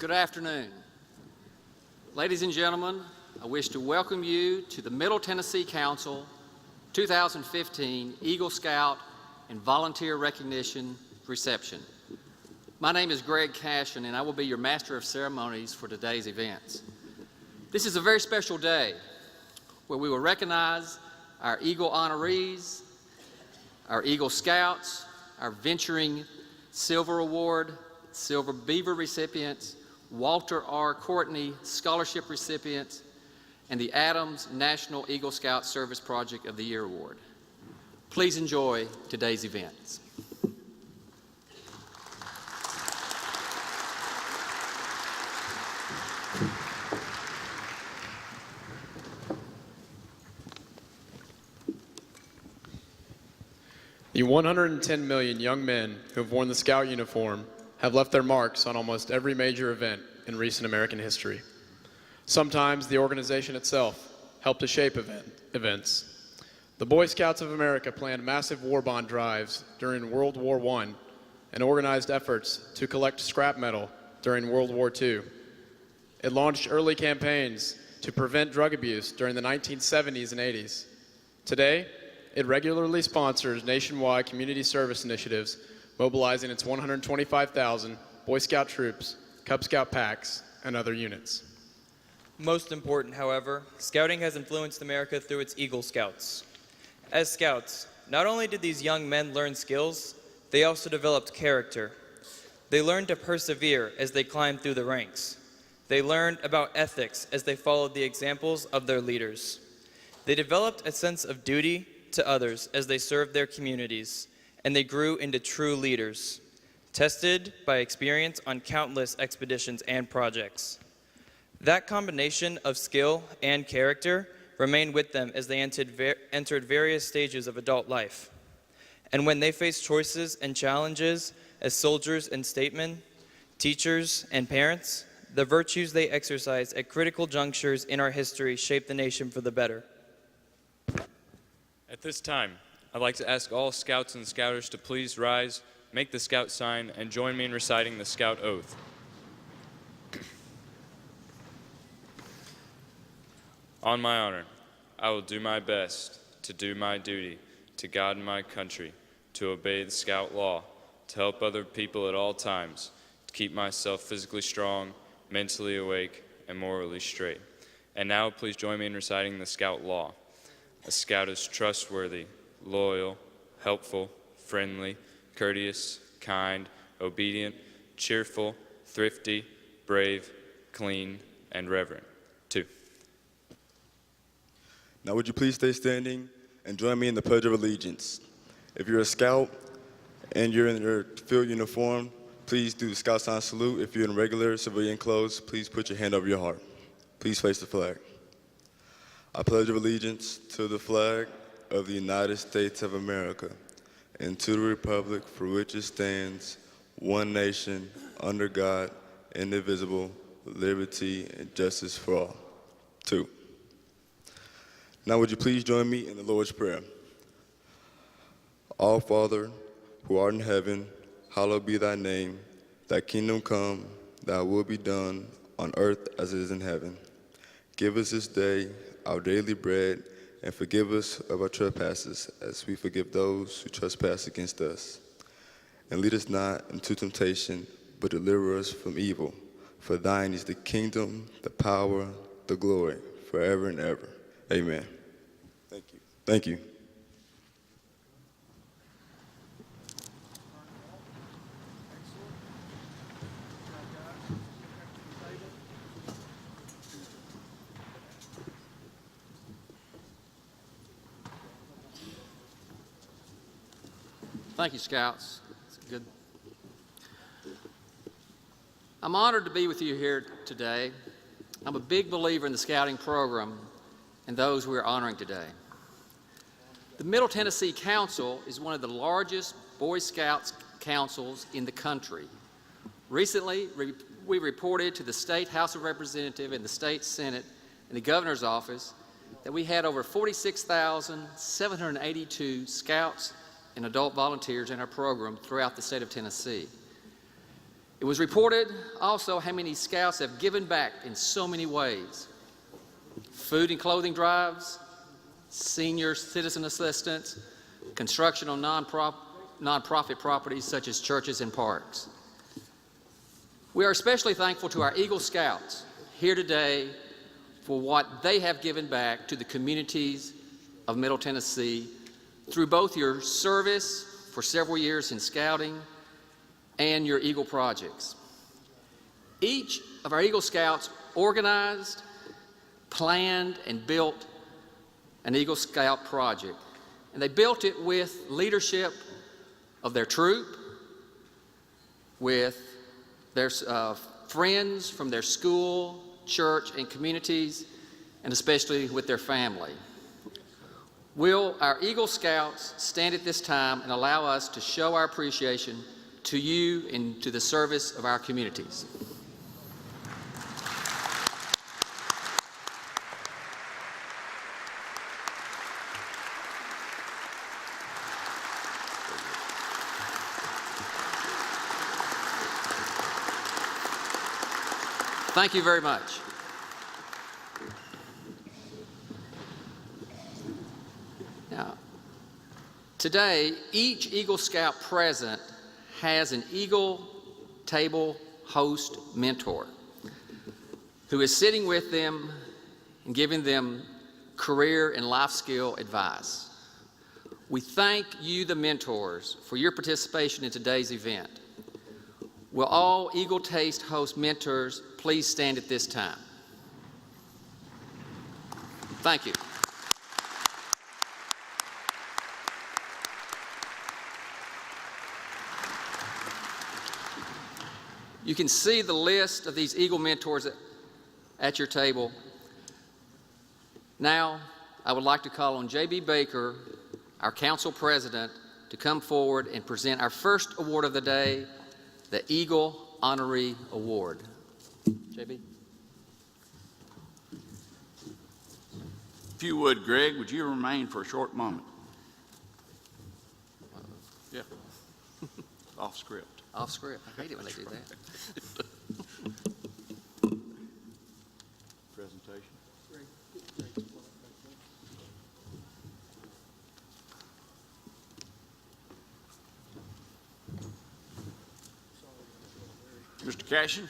Good afternoon. Ladies and gentlemen, I wish to welcome you to the Middle Tennessee Council 2015 Eagle Scout and Volunteer Recognition Reception. My name is Greg Cashin, and I will be your Master of Ceremonies for today's events. This is a very special day where we will recognize our Eagle honorees, our Eagle Scouts, our Venturing Silver Award, Silver Beaver recipients, Walter R. Courtney Scholarship recipients, and the Adams National Eagle Scout Service Project of the Year Award. Please enjoy today's events. The 110 million young men who have worn the Scout uniform have left their marks on almost every major event in recent American history. Sometimes the organization itself helped to shape events. The Boy Scouts of America planned massive war bond drives during World War I and organized efforts to collect scrap metal during World War II. It launched early campaigns to prevent drug abuse during the 1970s and 80s. Today, it regularly sponsors nationwide community service initiatives, mobilizing its 125,000 Boy Scout troops, Cub Scout packs, and other units. Most important, however, Scouting has influenced America through its Eagle Scouts. As Scouts, not only did these young men learn skills, they also developed character. They learned to persevere as they climbed through the ranks. They learned about ethics as they followed the examples of their leaders. They developed a sense of duty to others as they served their communities, and they grew into true leaders, tested by experience on countless expeditions and projects. That combination of skill and character remained with them as they entered various stages of adult life. And when they faced choices and challenges as soldiers and statesmen, teachers and parents, the virtues they exercised at critical junctures in our history shaped the nation for the better. At this time, I'd like to ask all Scouts and Scouters to please rise, make the Scout sign, and join me in reciting the Scout Oath. On my honor, I will do my best to do my duty to God and my country, to obey the Scout law, to help other people at all times, to keep myself physically strong, mentally awake, and morally straight. And now please join me in reciting the Scout law. A Scout is trustworthy, loyal, helpful, friendly, courteous, kind, obedient, cheerful, thrifty, brave, clean, and reverent. 2. Now would you please stay standing and join me in the Pledge of Allegiance. If you're a Scout and you're in your field uniform, please do the Scout sign salute. If you're in regular civilian clothes, please put your hand over your heart. Please face the flag. I pledge allegiance to the flag of the United States of America and to the republic for which it stands, one nation, under God, indivisible, with liberty and justice for all. 2. Now would you please join me in the Lord's Prayer. Our Father, who art in heaven, hallowed be thy name. Thy kingdom come, thy will be done on earth as it is in heaven. Give us this day our daily bread, and forgive us of our trespasses, as we forgive those who trespass against us. And lead us not into temptation, but deliver us from evil. For thine is the kingdom, the power, the glory, forever and ever. Amen. Thank you. Thank you. Thank you, Scouts. It's good. I'm honored to be with you here today. I'm a big believer in the Scouting program and those we are honoring today. The Middle Tennessee Council is one of the largest Boy Scouts councils in the country. Recently, we reported to the State House of Representatives and the State Senate and the Governor's Office that we had over 46,782 Scouts and adult volunteers in our program throughout the state of Tennessee. It was reported also how many Scouts have given back in so many ways. Food and clothing drives, senior citizen assistance, construction on nonprofit properties such as churches and parks. We are especially thankful to our Eagle Scouts here today for what they have given back to the communities of Middle Tennessee through both your service for several years in Scouting and your Eagle projects. Each of our Eagle Scouts organized, planned, and built an Eagle Scout project. And they built it with leadership of their troop, with their friends from their school, church, and communities, and especially with their family. Will our Eagle Scouts stand at this time and allow us to show our appreciation to you and to the service of our communities? Thank you very much. Now, today, each Eagle Scout present has an Eagle Table host mentor who is sitting with them and giving them career and life skill advice. We thank you, the mentors, for your participation in today's event. Will all Eagle Taste host mentors please stand at this time? Thank you. You can see the list of these Eagle mentors at your table. Now, I would like to call on J.B. Baker, our council president, to come forward and present our first award of the day, the Eagle Honoree Award. J.B. If you would, Greg, would you remain for a short moment? Yeah. Off script. Off script. I hate it when they do that. Presentation. Mr. Cashin,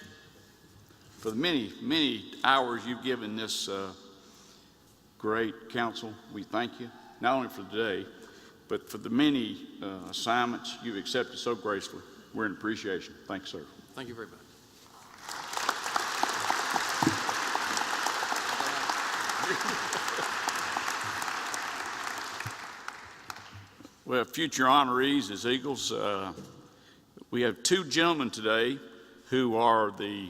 for the many, many hours you've given this great council, we thank you, not only for today, but for the many assignments you've accepted so gracefully. We're in appreciation. Thanks, sir. Thank you very much. Well, future honorees as Eagles, we have two gentlemen today who are the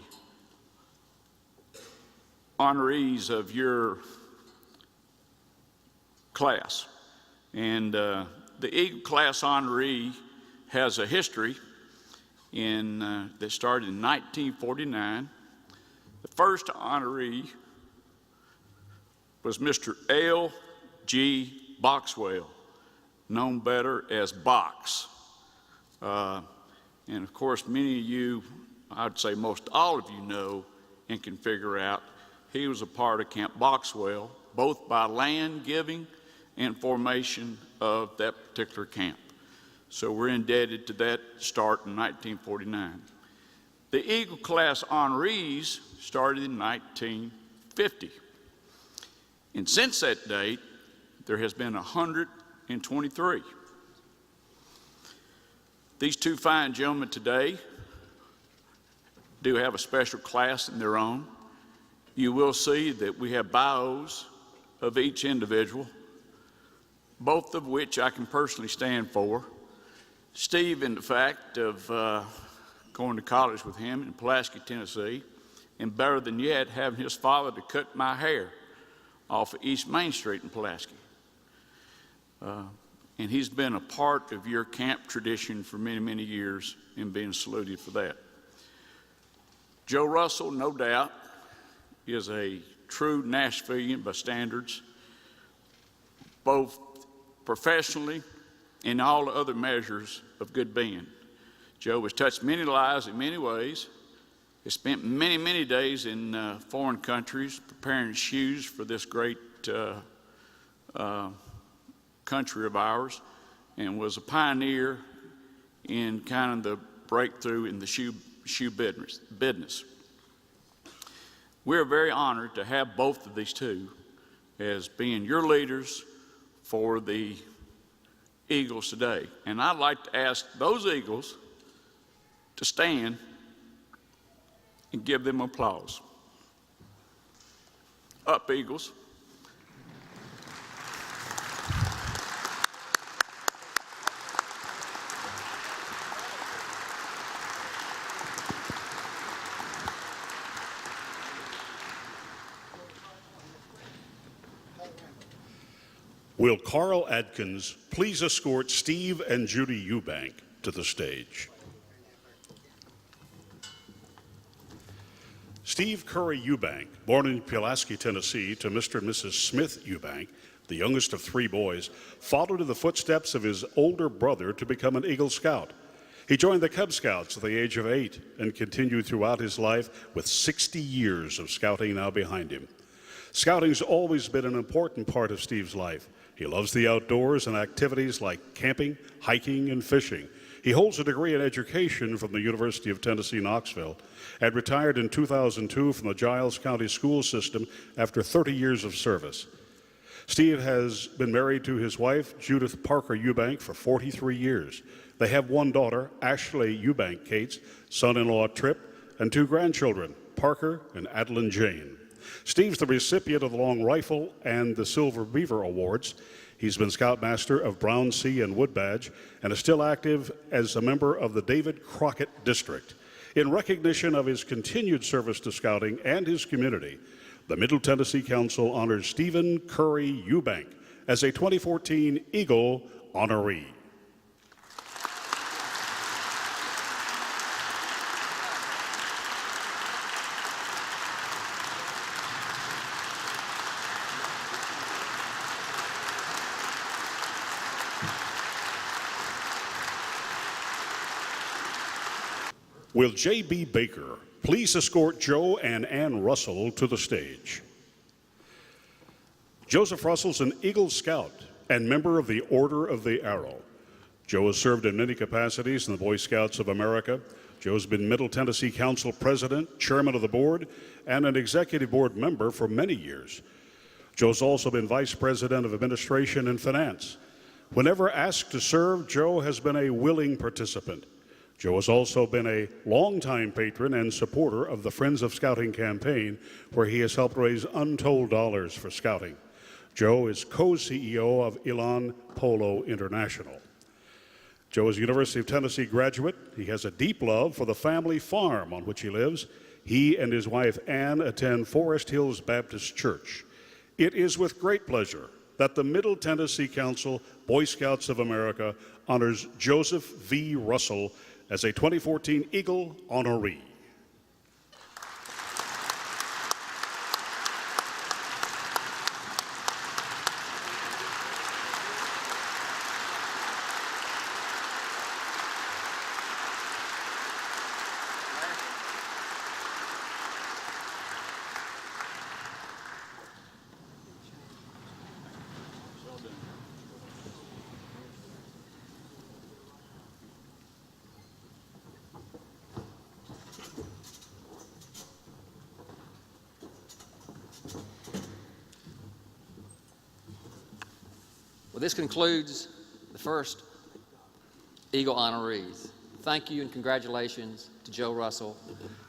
honorees of your class. And the Eagle class honoree has a history that started in 1949. The first honoree was Mr. L.G. Boxwell, known better as Box. And of course, many of you, I'd say most all of you know and can figure out he was a part of Camp Boxwell, both by land giving and formation of that particular camp. So we're indebted to that start in 1949. The Eagle class honorees started in 1950. And since that date, there has been 123. These two fine gentlemen today do have a special class in their own. You will see that we have bios of each individual, both of which I can personally stand for. Steve, in the fact of going to college with him in Pulaski, Tennessee, and better than yet, having his father to cut my hair off of East Main Street in Pulaski. And he's been a part of your camp tradition for many, many years and being saluted for that. Joe Russell, no doubt, is a true Nashvilleian by standards, both professionally and all the other measures of good being. Joe has touched many lives in many ways. He spent many, many days in foreign countries preparing shoes for this great country of ours, and was a pioneer in kind of the breakthrough in the shoe business. We're very honored to have both of these two as being your leaders for the Eagles today. And I'd like to ask those Eagles to stand and give them applause. Up, Eagles. Will Carl Adkins please escort Steve and Judy Eubank to the stage? Steve Curry Eubank, born in Pulaski, Tennessee, to Mr. and Mrs. Smith Eubank, the youngest of three boys, followed in the footsteps of his older brother to become an Eagle Scout. He joined the Cub Scouts at the age of 8 and continued throughout his life with 60 years of scouting now behind him. Scouting's always been an important part of Steve's life. He loves the outdoors and activities like camping, hiking, and fishing. He holds a degree in education from the University of Tennessee, Knoxville, and retired in 2002 from the Giles County school system after 30 years of service. Steve has been married to his wife, Judith Parker Eubank, for 43 years. They have one daughter, Ashley Eubank Cates, son-in-law Tripp, and 2 grandchildren, Parker and Adeline Jane. Steve's the recipient of the Long Rifle and the Silver Beaver Awards. He's been Scoutmaster of Brown Sea and Wood Badge and is still active as a member of the David Crockett District. In recognition of his continued service to Scouting and his community, the Middle Tennessee Council honors Stephen Curry Eubank as a 2014 Eagle honoree. Will J.B. Baker please escort Joe and Ann Russell to the stage? Joseph Russell's an Eagle Scout and member of the Order of the Arrow. Joe has served in many capacities in the Boy Scouts of America. Joe's been Middle Tennessee Council President, Chairman of the Board, and an Executive Board member for many years. Joe's also been Vice President of Administration and Finance. Whenever asked to serve, Joe has been a willing participant. Joe has also been a longtime patron and supporter of the Friends of Scouting campaign, where he has helped raise untold dollars for Scouting. Joe is co-CEO of Elan Polo International. Joe is a University of Tennessee graduate. He has a deep love for the family farm on which he lives. He and his wife Ann attend Forest Hills Baptist Church. It is with great pleasure that the Middle Tennessee Council Boy Scouts of America honors Joseph V. Russell as a 2014 Eagle honoree. Well, this concludes the first Eagle honorees. Thank you and congratulations to Joe Russell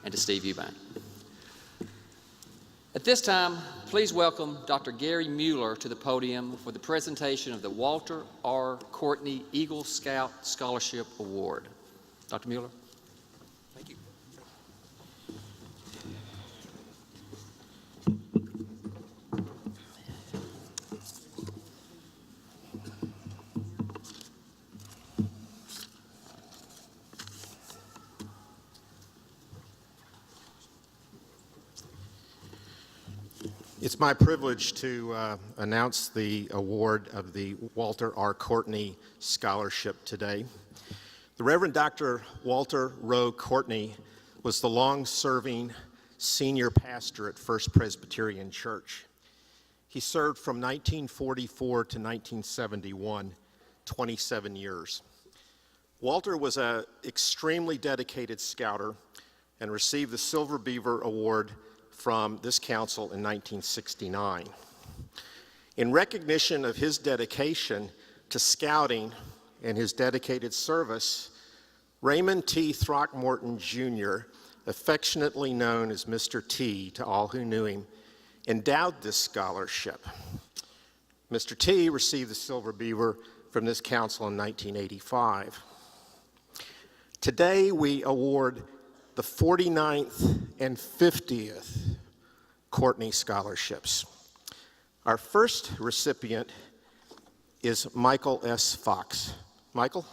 and to Steve Eubank. At this time, please welcome Dr. Gary Mueller to the podium for the presentation of the Walter R. Courtney Eagle Scout Scholarship Award. Dr. Mueller. Thank you. It's my privilege to announce the award of the Walter R. Courtney Scholarship today. The Reverend Dr. Walter Rowe Courtney was the long-serving senior pastor at First Presbyterian Church. He served from 1944 to 1971, 27 years. Walter was an extremely dedicated scouter and received the Silver Beaver Award from this council in 1969. In recognition of his dedication to scouting and his dedicated service, Raymond T. Throckmorton, Jr., affectionately known as Mr. T to all who knew him, endowed this scholarship. Mr. T received the Silver Beaver from this council in 1985. Today, we award the 49th and 50th Courtney Scholarships. Our first recipient is Michael S. Fox. Michael?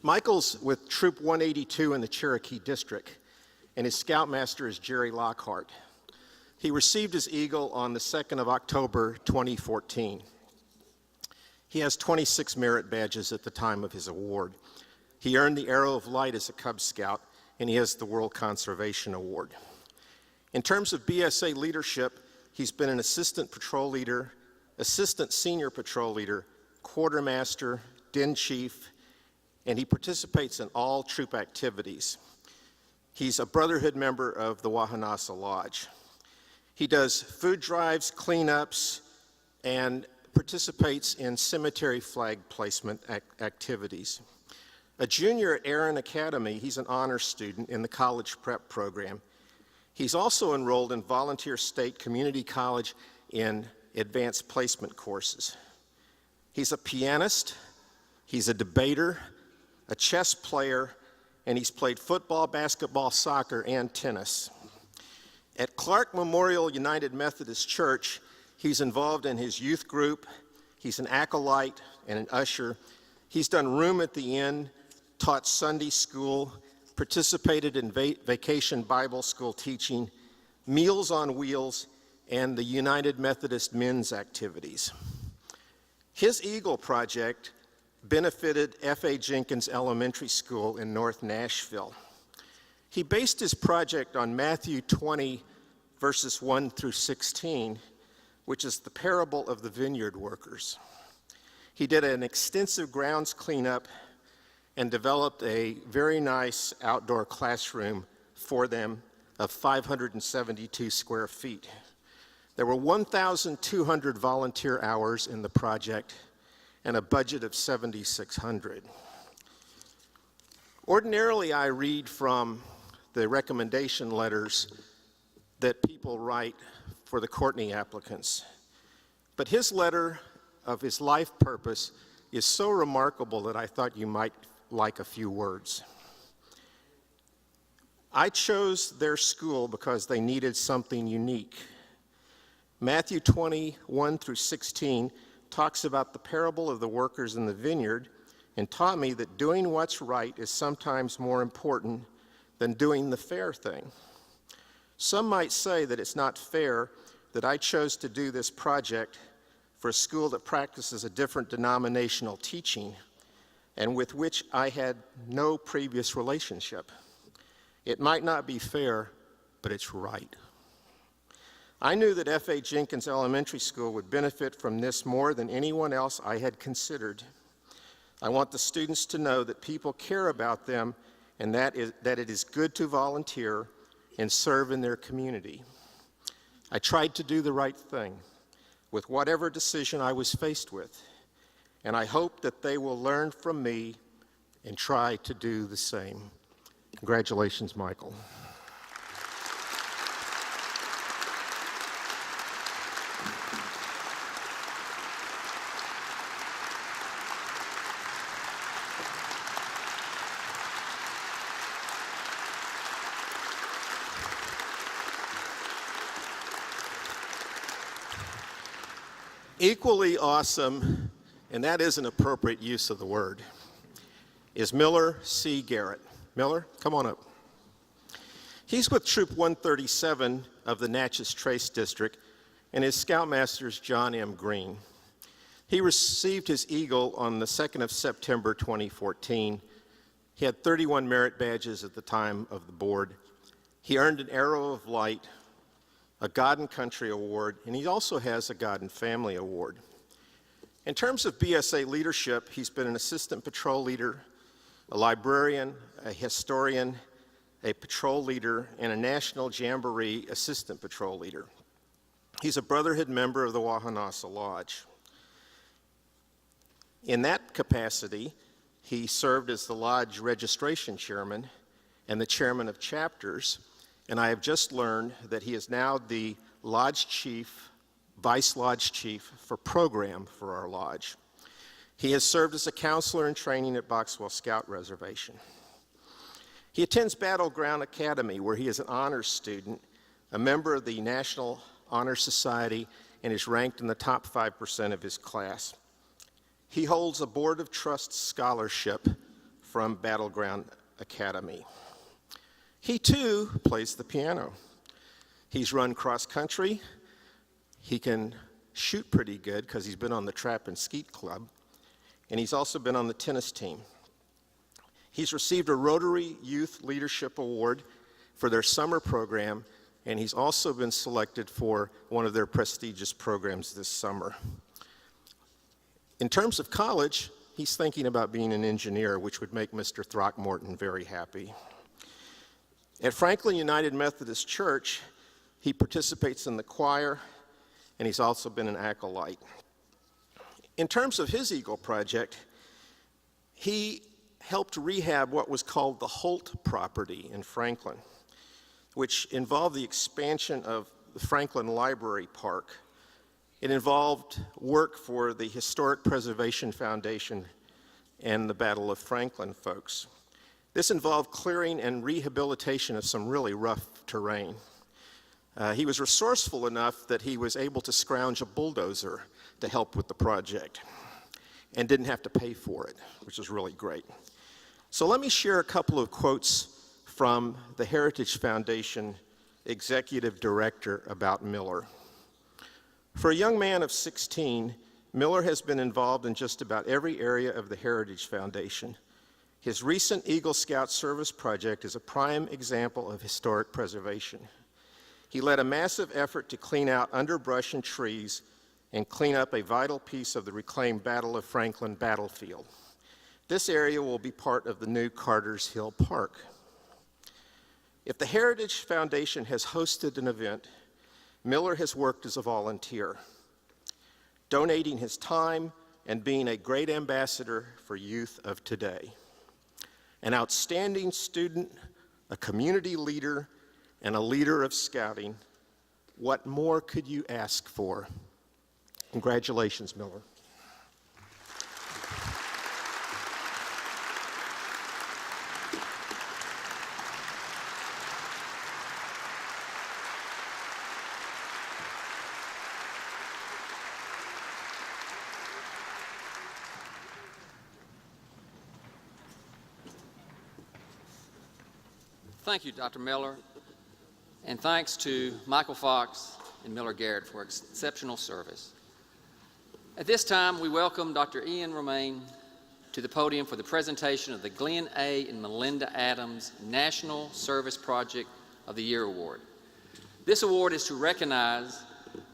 Michael's with Troop 182 in the Cherokee District, and his scoutmaster is Jerry Lockhart. He received his Eagle on the 2nd of October, 2014. He has 26 merit badges at the time of his award. He earned the Arrow of Light as a Cub Scout, and he has the World Conservation Award. In terms of BSA leadership, he's been an assistant patrol leader, assistant senior patrol leader, quartermaster, den chief, and he participates in all troop activities. He's a Brotherhood member of the Wahanasa Lodge. He does food drives, cleanups, and participates in cemetery flag placement activities. A junior at Aaron Academy, he's an honor student in the college prep program. He's also enrolled in Volunteer State Community College in advanced placement courses. He's a pianist, he's a debater, a chess player, and he's played football, basketball, soccer, and tennis. At Clark Memorial United Methodist Church, he's involved in his youth group, he's an acolyte and an usher. He's done room at the inn, taught Sunday school, participated in vacation Bible school teaching, Meals on Wheels, and the United Methodist Men's activities. His Eagle project benefited F.A. Jenkins Elementary School in North Nashville. He based his project on Matthew 20, verses 1 through 16, which is the parable of the vineyard workers. He did an extensive grounds cleanup and developed a very nice outdoor classroom for them of 572 square feet. There were 1,200 volunteer hours in the project and a budget of 7,600. Ordinarily, I read from the recommendation letters that people write for the Courtney applicants. But his letter of his life purpose is so remarkable that I thought you might like a few words. I chose their school because they needed something unique. Matthew 21 through 16 talks about the parable of the workers in the vineyard and taught me that doing what's right is sometimes more important than doing the fair thing. Some might say that it's not fair that I chose to do this project for a school that practices a different denominational teaching and with which I had no previous relationship. It might not be fair, but it's right. I knew that F.A. Jenkins Elementary School would benefit from this more than anyone else I had considered. I want the students to know that people care about them and that it is good to volunteer and serve in their community. I tried to do the right thing with whatever decision I was faced with, and I hope that they will learn from me and try to do the same. Congratulations, Michael. Equally awesome, and that is an appropriate use of the word, is Miller C. Garrett. Miller, come on up. He's with Troop 137 of the Natchez Trace District, and his scoutmaster is John M. Green. He received his Eagle on the 2nd of September 2014. He had 31 merit badges at the time of the board. He earned an Arrow of Light, a God and Country Award, and he also has a God and Family Award. In terms of BSA leadership, he's been an assistant patrol leader, a librarian, a historian, a patrol leader, and a National Jamboree assistant patrol leader. He's a Brotherhood member of the Wahanasa Lodge. In that capacity, he served as the Lodge registration chairman and the chairman of chapters, and I have just learned that he is now the Lodge Chief, Vice Lodge Chief for program for our Lodge. He has served as a counselor in training at Boxwell Scout Reservation. He attends Battleground Academy, where he is an honors student, a member of the National Honor Society, and is ranked in the top 5% of his class. He holds a Board of Trust scholarship from Battleground Academy. He too plays the piano. He's run cross country. He can shoot pretty good because he's been on the Trap and Skeet Club, and he's also been on the tennis team. He's received a Rotary Youth Leadership Award for their summer program, and he's also been selected for one of their prestigious programs this summer. In terms of college, he's thinking about being an engineer, which would make Mr. Throckmorton very happy. At Franklin United Methodist Church, he participates in the choir, and he's also been an acolyte. In terms of his Eagle project, he helped rehab what was called the Holt property in Franklin, which involved the expansion of the Franklin Library Park. It involved work for the Historic Preservation Foundation and the Battle of Franklin folks. This involved clearing and rehabilitation of some really rough terrain. He was resourceful enough that he was able to scrounge a bulldozer to help with the project and didn't have to pay for it, which was really great. So let me share a couple of quotes from the Heritage Foundation Executive Director about Miller. For a young man of 16, Miller has been involved in just about every area of the Heritage Foundation. His recent Eagle Scout service project is a prime example of historic preservation. He led a massive effort to clean out underbrush and trees and clean up a vital piece of the reclaimed Battle of Franklin battlefield. This area will be part of the new Carter's Hill Park. If the Heritage Foundation has hosted an event, Miller has worked as a volunteer, donating his time and being a great ambassador for youth of today. An outstanding student, a community leader, and a leader of scouting. What more could you ask for? Congratulations, Miller. Thank you, Dr. Miller, and thanks to Michael Fox and Miller Garrett for exceptional service. At this time, we welcome Dr. Ian Romaine to the podium for the presentation of the Glenn A. and Melinda Adams National Service Project of the Year Award. This award is to recognize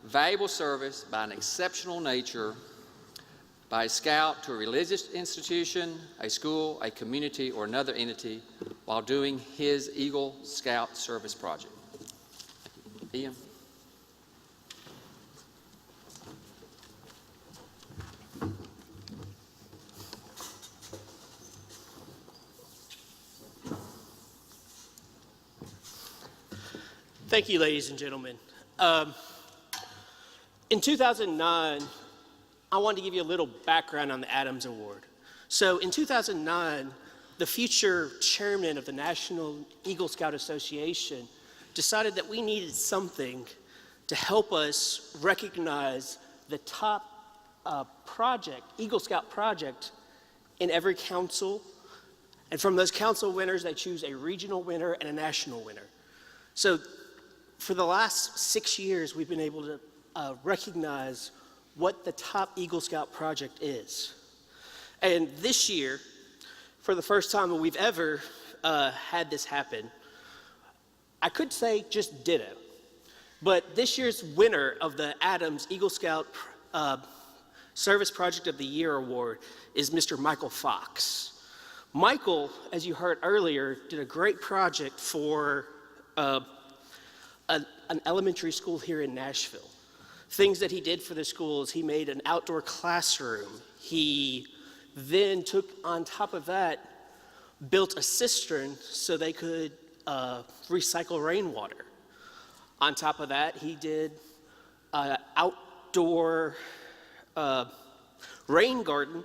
valuable service by an exceptional nature by a scout to a religious institution, a school, a community, or another entity while doing his Eagle Scout service project. Ian. Thank you, ladies and gentlemen. In 2009, I wanted to give you a little background on the Adams Award. So in 2009, the future chairman of the National Eagle Scout Association decided that we needed something to help us recognize the top project, Eagle Scout project, in every council. And from those council winners, they choose a regional winner and a national winner. So for the last 6 years, we've been able to recognize what the top Eagle Scout project is. And this year, for the first time we've ever had this happen, I could say just ditto. But this year's winner of the Adams Eagle Scout Service Project of the Year Award is Mr. Michael Fox. Michael, as you heard earlier, did a great project for an elementary school here in Nashville. Things that he did for the school is he made an outdoor classroom. He then took, on top of that, built a cistern so they could recycle rainwater. On top of that, he did outdoor rain garden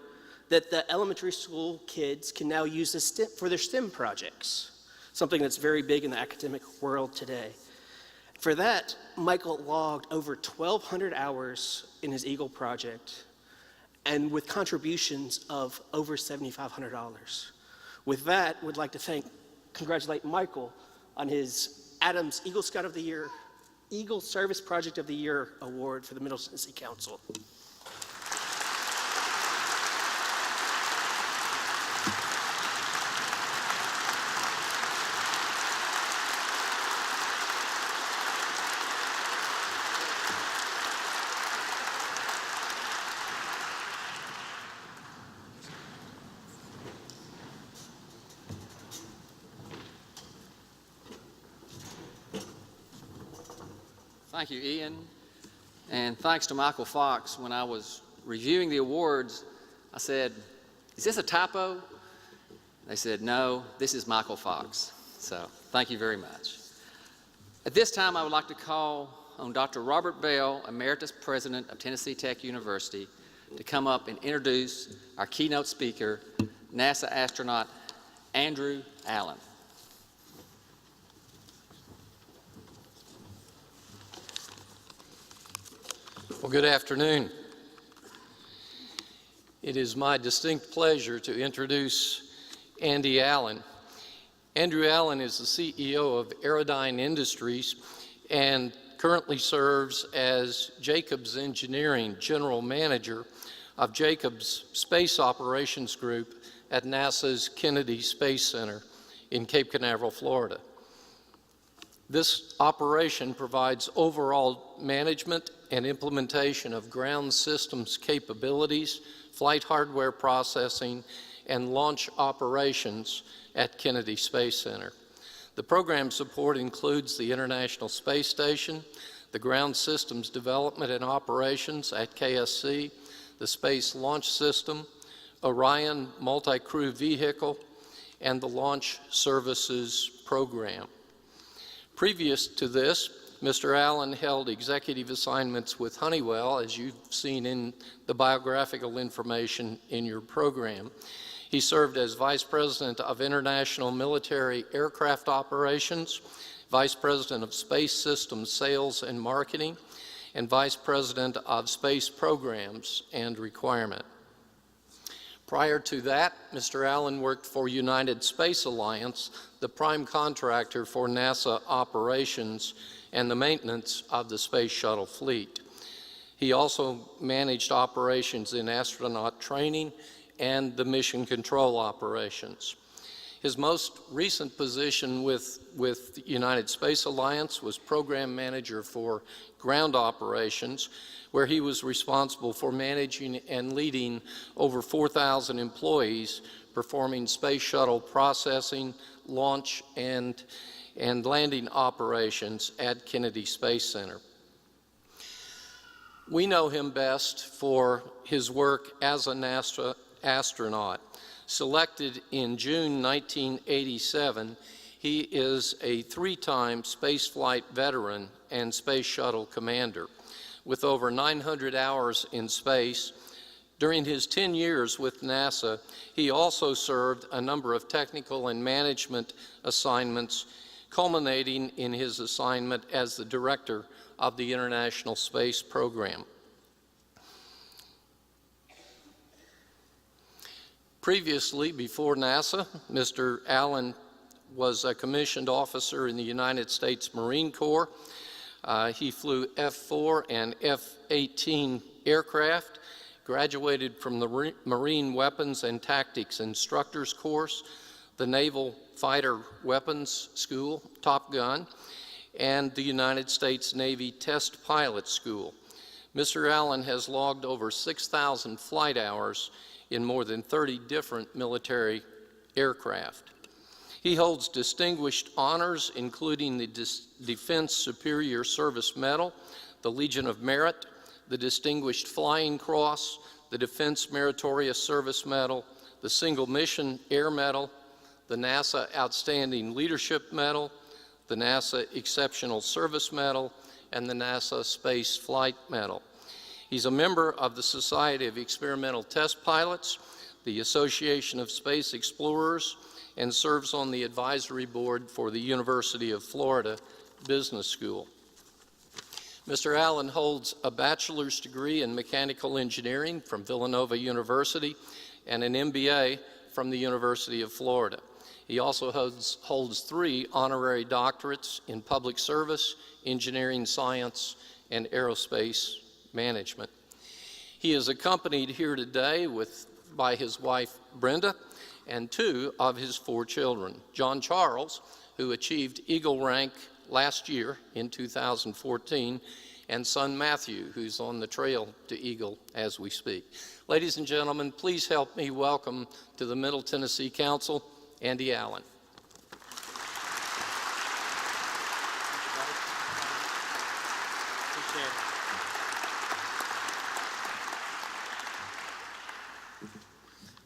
that the elementary school kids can now use for their STEM projects, something that's very big in the academic world today. For that, Michael logged over 1,200 hours in his Eagle project, and with contributions of over $7,500. With that, we'd like to congratulate Michael on his Adams Eagle Scout of the Year, Eagle Service Project of the Year Award for the Middle Tennessee Council. Thank you, Ian. And thanks to Michael Fox. When I was reviewing the awards, I said, "Is this a typo?" They said, "No, this is Michael Fox." So thank you very much. At this time, I would like to call on Dr. Robert Bell, Emeritus President of Tennessee Tech University, to come up and introduce our keynote speaker, NASA astronaut Andrew Allen. Well, good afternoon. It is my distinct pleasure to introduce Andy Allen. Andrew Allen is the CEO of Aerodyne Industries and currently serves as Jacobs Engineering General Manager of Jacobs Space Operations Group at NASA's Kennedy Space Center in Cape Canaveral, Florida. This operation provides overall management and implementation of ground systems capabilities, flight hardware processing, and launch operations at Kennedy Space Center. The program support includes the International Space Station, the ground systems development and operations at KSC, the Space Launch System, Orion Multi-Crew Vehicle, and the Launch Services Program. Previous to this, Mr. Allen held executive assignments with Honeywell, as you've seen in the biographical information in your program. He served as Vice President of International Military Aircraft Operations, Vice President of Space Systems Sales and Marketing, and Vice President of Space Programs and Requirement. Prior to that, Mr. Allen worked for United Space Alliance, the prime contractor for NASA operations and the maintenance of the Space Shuttle fleet. He also managed operations in astronaut training and the mission control operations. His most recent position with United Space Alliance was Program Manager for Ground Operations, where he was responsible for managing and leading over 4,000 employees performing space shuttle processing, launch, and landing operations at Kennedy Space Center. We know him best for his work as a NASA astronaut. Selected in June 1987, he is a 3-time spaceflight veteran and space shuttle commander. With over 900 hours in space, during his 10 years with NASA, he also served a number of technical and management assignments, culminating in his assignment as the director of the International Space Program. Previously, before NASA, Mr. Allen was a commissioned officer in the United States Marine Corps. He flew F-4 and F-18 aircraft, graduated from the Marine Weapons and Tactics Instructors Course, the Naval Fighter Weapons School, Top Gun, and the United States Navy Test Pilot School. Mr. Allen has logged over 6,000 flight hours in more than 30 different military aircraft. He holds distinguished honors, including the Defense Superior Service Medal, the Legion of Merit, the Distinguished Flying Cross, the Defense Meritorious Service Medal, the Single Mission Air Medal, the NASA Outstanding Leadership Medal, the NASA Exceptional Service Medal, and the NASA Space Flight Medal. He's a member of the Society of Experimental Test Pilots, the Association of Space Explorers, and serves on the advisory board for the University of Florida Business School. Mr. Allen holds a bachelor's degree in mechanical engineering from Villanova University and an MBA from the University of Florida. He also holds 3 honorary doctorates in public service, engineering science, and aerospace management. He is accompanied here today by his wife, Brenda, and 2 of his 4 children, John Charles, who achieved Eagle rank last year in 2014, and son Matthew, who's on the trail to Eagle as we speak. Ladies and gentlemen, please help me welcome to the Middle Tennessee Council, Andy Allen.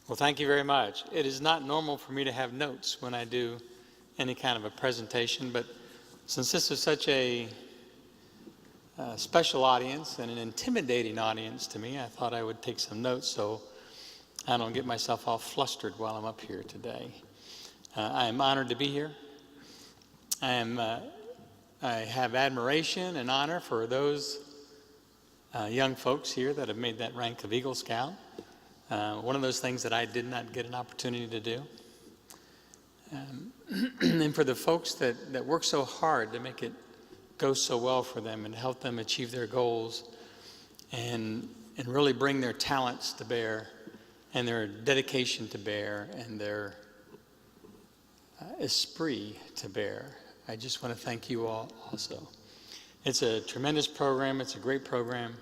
Well, thank you very much. It is not normal for me to have notes when I do any kind of a presentation, but since this is such a special audience and an intimidating audience to me, I thought I would take some notes so I don't get myself all flustered while I'm up here today. I am honored to be here. I have admiration and honor for those young folks here that have made that rank of Eagle Scout. One of those things that I did not get an opportunity to do. And for the folks that work so hard to make it go so well for them and help them achieve their goals and really bring their talents to bear and their dedication to bear and their esprit to bear. I just want to thank you all also. It's a tremendous program. It's a great program.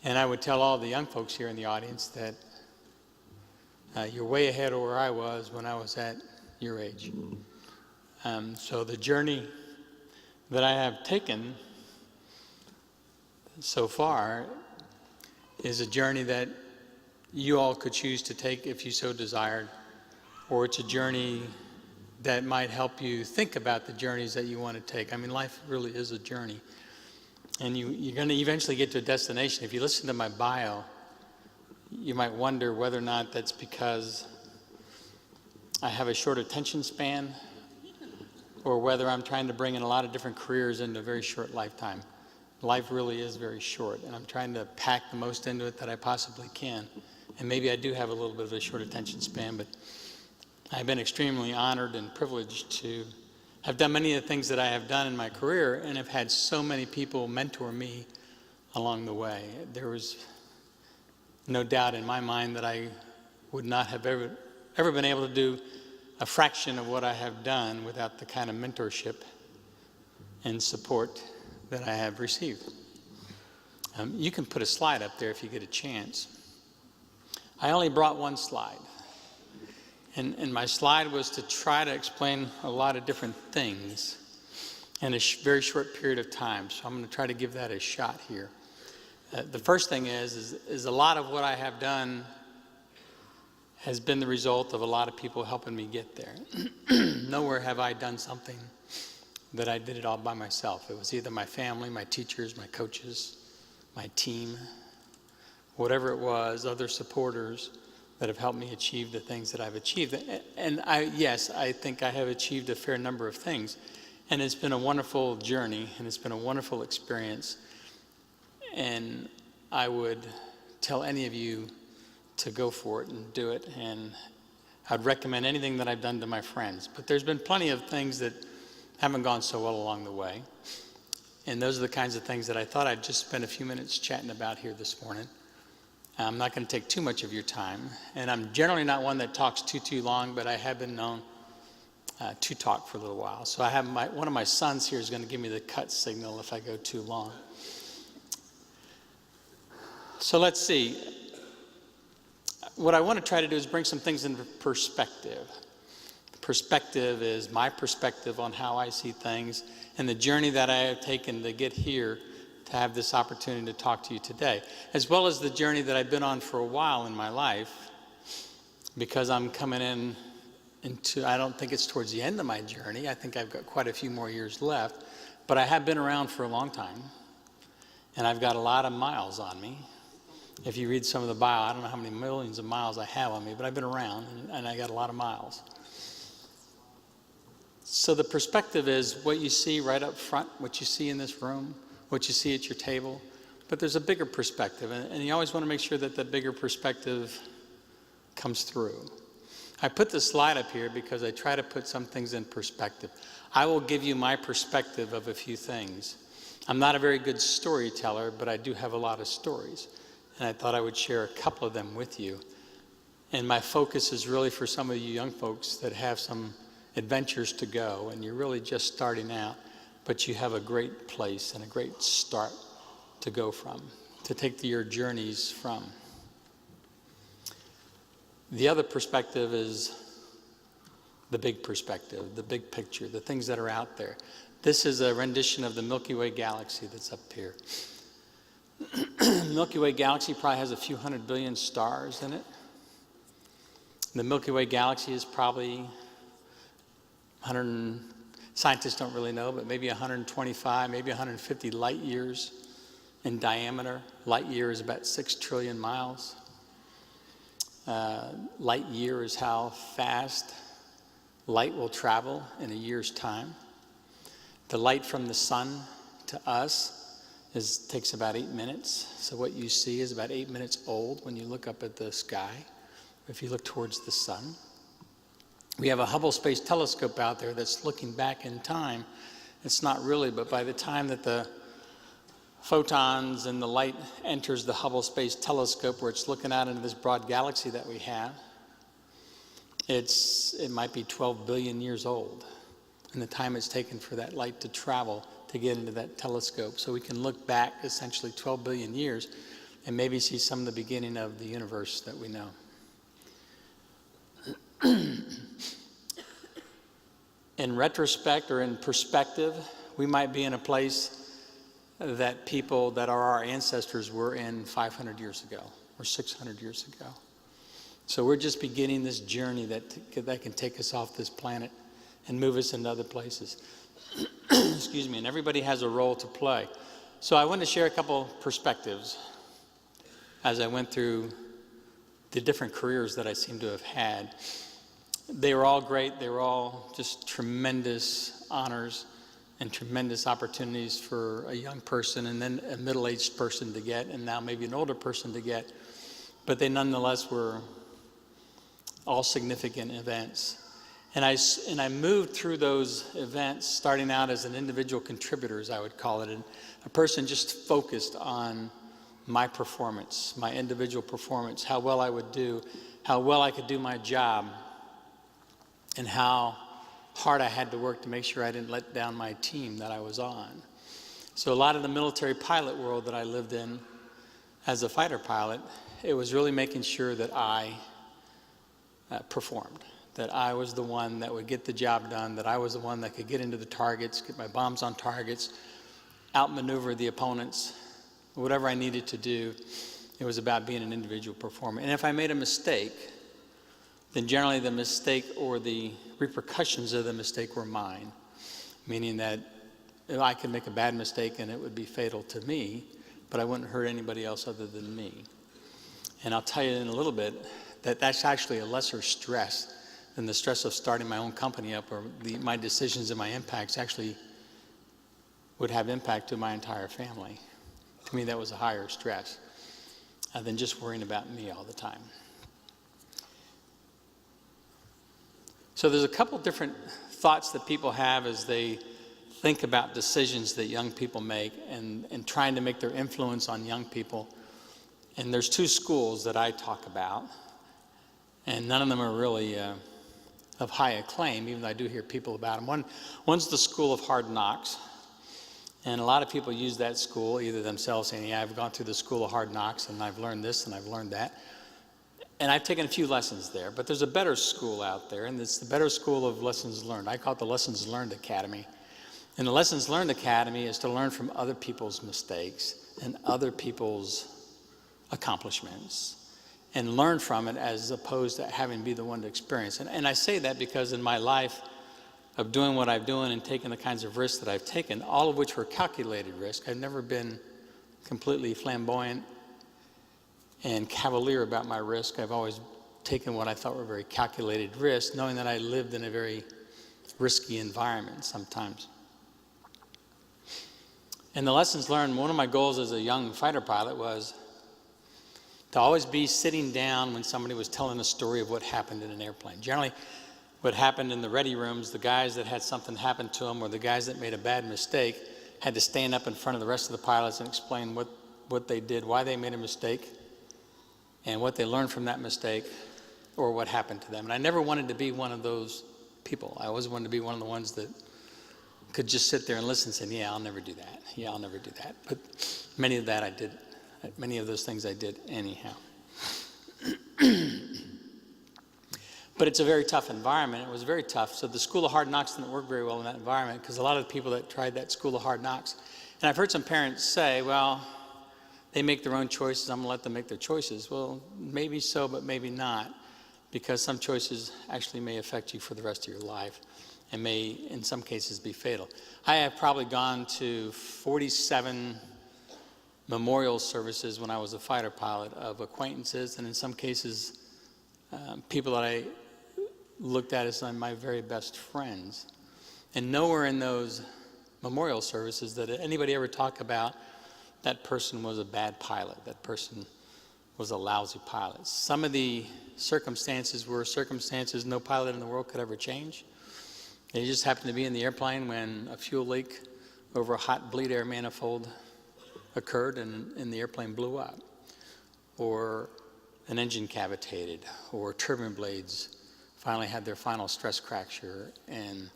And I would tell all the young folks here in the audience that you're way ahead of where I was when I was at your age. So the journey that I have taken so far is a journey that you all could choose to take if you so desired, or it's a journey that might help you think about the journeys that you want to take. I mean, life really is a journey. And you're going to eventually get to a destination. If you listen to my bio, you might wonder whether or not that's because I have a short attention span or whether I'm trying to bring in a lot of different careers into a very short lifetime. Life really is very short, and I'm trying to pack the most into it that I possibly can. And maybe I do have a little bit of a short attention span, but I've been extremely honored and privileged to have done many of the things that I have done in my career and have had so many people mentor me along the way. There was no doubt in my mind that I would not have ever been able to do a fraction of what I have done without the kind of mentorship and support that I have received. You can put a slide up there if you get a chance. I only brought one slide. And my slide was to try to explain a lot of different things in a very short period of time. So I'm going to try to give that a shot here. The first thing is a lot of what I have done has been the result of a lot of people helping me get there. Nowhere have I done something that I did it all by myself. It was either my family, my teachers, my coaches, my team, whatever it was, other supporters that have helped me achieve the things that I've achieved. And yes, I think I have achieved a fair number of things. And it's been a wonderful journey, and it's been a wonderful experience. And I would tell any of you to go for it and do it. And I'd recommend anything that I've done to my friends. But there's been plenty of things that haven't gone so well along the way. And those are the kinds of things that I thought I'd just spend a few minutes chatting about here this morning. I'm not going to take too much of your time. And I'm generally not one that talks too long, but I have been known to talk for a little while. So I have one of my sons here is going to give me the cut signal if I go too long. So let's see. What I want to try to do is bring some things into perspective. Perspective is my perspective on how I see things and the journey that I have taken to get here to have this opportunity to talk to you today, as well as the journey that I've been on for a while in my life, because I'm coming into, I don't think it's towards the end of my journey. I think I've got quite a few more years left, but I have been around for a long time, and I've got a lot of miles on me. If you read some of the bio, I don't know how many millions of miles I have on me, but I've been around, and I got a lot of miles. So the perspective is what you see right up front, what you see in this room, what you see at your table, but there's a bigger perspective, and you always want to make sure that the bigger perspective comes through. I put this slide up here because I try to put some things in perspective. I will give you my perspective of a few things. I'm not a very good storyteller, but I do have a lot of stories, and I thought I would share a couple of them with you. And my focus is really for some of you young folks that have some adventures to go, and you're really just starting out, but you have a great place and a great start to go from, to take your journeys from. The other perspective is the big perspective, the big picture, the things that are out there. This is a rendition of the Milky Way galaxy that's up here. Milky Way galaxy probably has a few 100 billion stars in it. The Milky Way galaxy is probably scientists don't really know, but maybe 125, maybe 150 light years in diameter. Light year is about 6 trillion miles. Light year is how fast light will travel in a year's time. The light from the sun to us takes about 8 minutes. So what you see is about 8 minutes old when you look up at the sky, if you look towards the sun. We have a Hubble Space Telescope out there that's looking back in time. It's not really, but by the time that the photons and the light enters the Hubble Space Telescope, where it's looking out into this broad galaxy that we have, it might be 12 billion years old, and the time it's taken for that light to travel to get into that telescope. So we can look back essentially 12 billion years and maybe see some of the beginning of the universe that we know. In retrospect or in perspective, we might be in a place that people that are our ancestors were in 500 years ago or 600 years ago. So we're just beginning this journey that can take us off this planet and move us into other places. Excuse me, and everybody has a role to play. So I want to share a couple perspectives as I went through the different careers that I seem to have had. They were all great. They were all just tremendous honors and tremendous opportunities for a young person and then a middle-aged person to get, and now maybe an older person to get. But they nonetheless were all significant events. And I moved through those events, starting out as an individual contributor, as I would call it, and a person just focused on my performance, my individual performance, how well I would do, how well I could do my job, and how hard I had to work to make sure I didn't let down my team that I was on. So a lot of the military pilot world that I lived in as a fighter pilot, it was really making sure that I performed, that I was the one that would get the job done, that I was the one that could get into the targets, get my bombs on targets, outmaneuver the opponents, whatever I needed to do. It was about being an individual performer. And if I made a mistake, then generally the mistake or the repercussions of the mistake were mine, meaning that I could make a bad mistake and it would be fatal to me, but I wouldn't hurt anybody else other than me. And I'll tell you in a little bit that that's actually a lesser stress than the stress of starting my own company up, or my decisions and my impacts actually would have impact to my entire family. To me, that was a higher stress than just worrying about me all the time. So there's a couple different thoughts that people have as they think about decisions that young people make and trying to make their influence on young people. And there's two schools that I talk about, and none of them are really of high acclaim, even though I do hear people about them. One's the school of hard knocks. And a lot of people use that school, either themselves saying, yeah, I've gone through the school of hard knocks and I've learned this and I've learned that. And I've taken a few lessons there, but there's a better school out there, and it's the better school of lessons learned. I call it the Lessons Learned Academy. And the Lessons Learned Academy is to learn from other people's mistakes and other people's accomplishments and learn from it as opposed to having to be the one to experience. And I say that because in my life of doing what I've done and taking the kinds of risks that I've taken, all of which were calculated risks. I've never been completely flamboyant and cavalier about my risk. I've always taken what I thought were very calculated risks, knowing that I lived in a very risky environment sometimes. And the lessons learned, one of my goals as a young fighter pilot was to always be sitting down when somebody was telling a story of what happened in an airplane. Generally, what happened in the ready rooms, the guys that had something happen to them or the guys that made a bad mistake had to stand up in front of the rest of the pilots and explain what they did, why they made a mistake, and what they learned from that mistake or what happened to them. And I never wanted to be one of those people. I always wanted to be one of the ones that could just sit there and listen and say, yeah, I'll never do that. Yeah, I'll never do that. But many of that I did. Many of those things I did anyhow. But it's a very tough environment. It was very tough. So the School of Hard Knocks didn't work very well in that environment because a lot of the people that tried that School of Hard Knocks, and I've heard some parents say, well, they make their own choices. I'm going to let them make their choices. Well, maybe so, but maybe not, because some choices actually may affect you for the rest of your life and may, in some cases, be fatal. I have probably gone to 47 memorial services when I was a fighter pilot of acquaintances, and in some cases, people that I looked at as my very best friends. And nowhere in those memorial services did anybody ever talk about that person was a bad pilot, that person was a lousy pilot. Some of the circumstances were circumstances no pilot in the world could ever change. They just happened to be in the airplane when a fuel leak over a hot bleed air manifold occurred and the airplane blew up, or an engine cavitated, or turbine blades finally had their final stress fracture and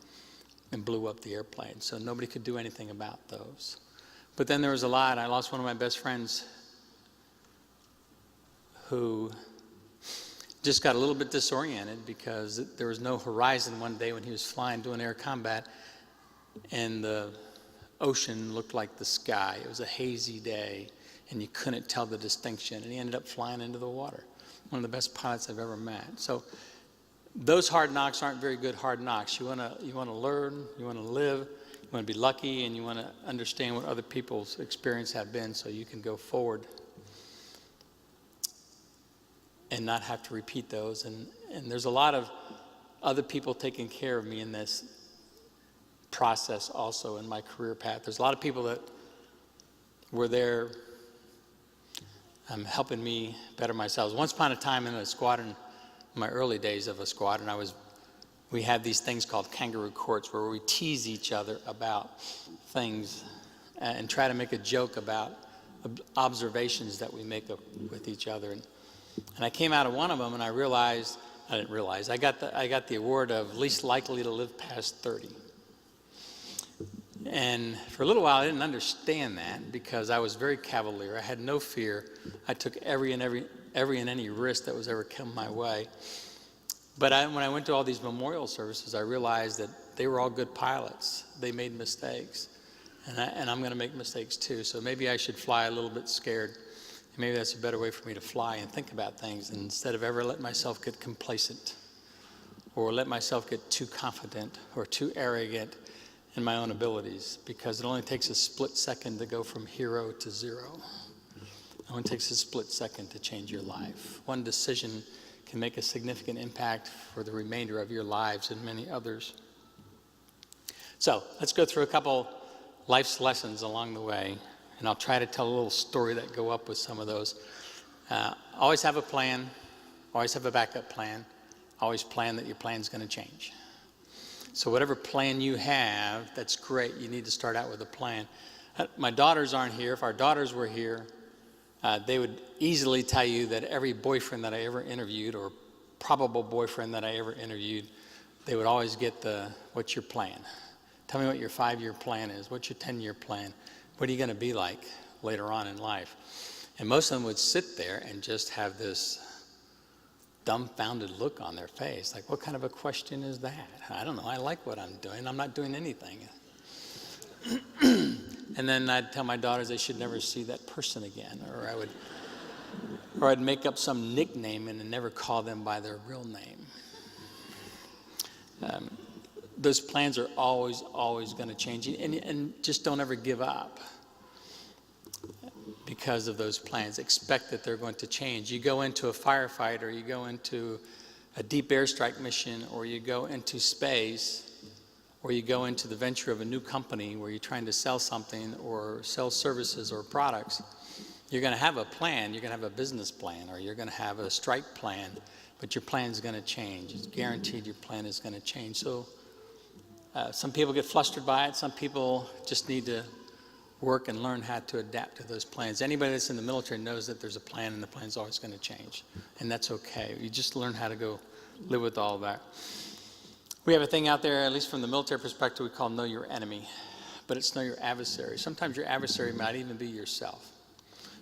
blew up the airplane. So nobody could do anything about those. But then there was a lot. I lost one of my best friends who just got a little bit disoriented because there was no horizon one day when he was flying doing air combat, and the ocean looked like the sky. It was a hazy day, and you couldn't tell the distinction, and he ended up flying into the water. One of the best pilots I've ever met. So those hard knocks aren't very good hard knocks. You want to learn, you want to live, you want to be lucky, and you want to understand what other people's experience have been so you can go forward and not have to repeat those. And there's a lot of other people taking care of me in this process also in my career path. There's a lot of people that were there helping me better myself. Once upon a time in a squadron, in my early days of a squadron, we had these things called kangaroo courts where we tease each other about things and try to make a joke about observations that we make with each other. And I came out of one of them and I got the award of least likely to live past 30. And for a little while I didn't understand that because I was very cavalier. I had no fear. I took every and any risk that was ever come my way. But when I went to all these memorial services, I realized that they were all good pilots. They made mistakes. And I'm going to make mistakes too. So maybe I should fly a little bit scared. And maybe that's a better way for me to fly and think about things instead of ever let myself get complacent or let myself get too confident or too arrogant in my own abilities, because it only takes a split second to go from hero to zero. It only takes a split second to change your life. One decision can make a significant impact for the remainder of your lives and many others. So let's go through a couple life's lessons along the way, and I'll try to tell a little story that go up with some of those. Always have a plan. Always have a backup plan. Always plan that your plan's going to change. So whatever plan you have, that's great. You need to start out with a plan. My daughters aren't here. If our daughters were here, they would easily tell you that every boyfriend that I ever interviewed, or probable boyfriend that I ever interviewed, they would always get what's your plan? Tell me what your 5-year plan is. What's your 10-year plan? What are you going to be like later on in life? And most of them would sit there and just have this dumbfounded look on their face. Like, what kind of a question is that? I don't know. I like what I'm doing. I'm not doing anything. And then I'd tell my daughters they should never see that person again. Or I'd make up some nickname and never call them by their real name. Those plans are always going to change. And just don't ever give up because of those plans. Expect that they're going to change. You go into a firefight, or you go into a deep airstrike mission, or you go into space, or you go into the venture of a new company where you're trying to sell something or sell services or products. You're going to have a plan. You're going to have a business plan, or you're going to have a strike plan, but your plan is going to change. It's guaranteed your plan is going to change. So some people get flustered by it. Some people just need to work and learn how to adapt to those plans. Anybody that's in the military knows that there's a plan, and the plan's always going to change, and that's okay. You just learn how to go live with all that. We have a thing out there, at least from the military perspective, we call know your enemy, but it's know your adversary. Sometimes your adversary might even be yourself.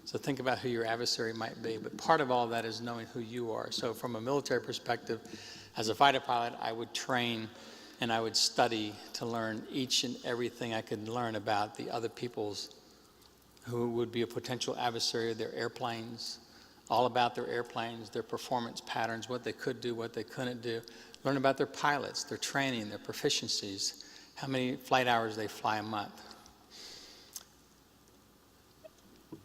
So think about who your adversary might be, but part of all that is knowing who you are. So from a military perspective, as a fighter pilot, I would train and I would study to learn each and everything I could learn about the other people's who would be a potential adversary of their airplanes, all about their airplanes, their performance patterns, what they could do, what they couldn't do. Learn about their pilots, their training, their proficiencies, how many flight hours they fly a month.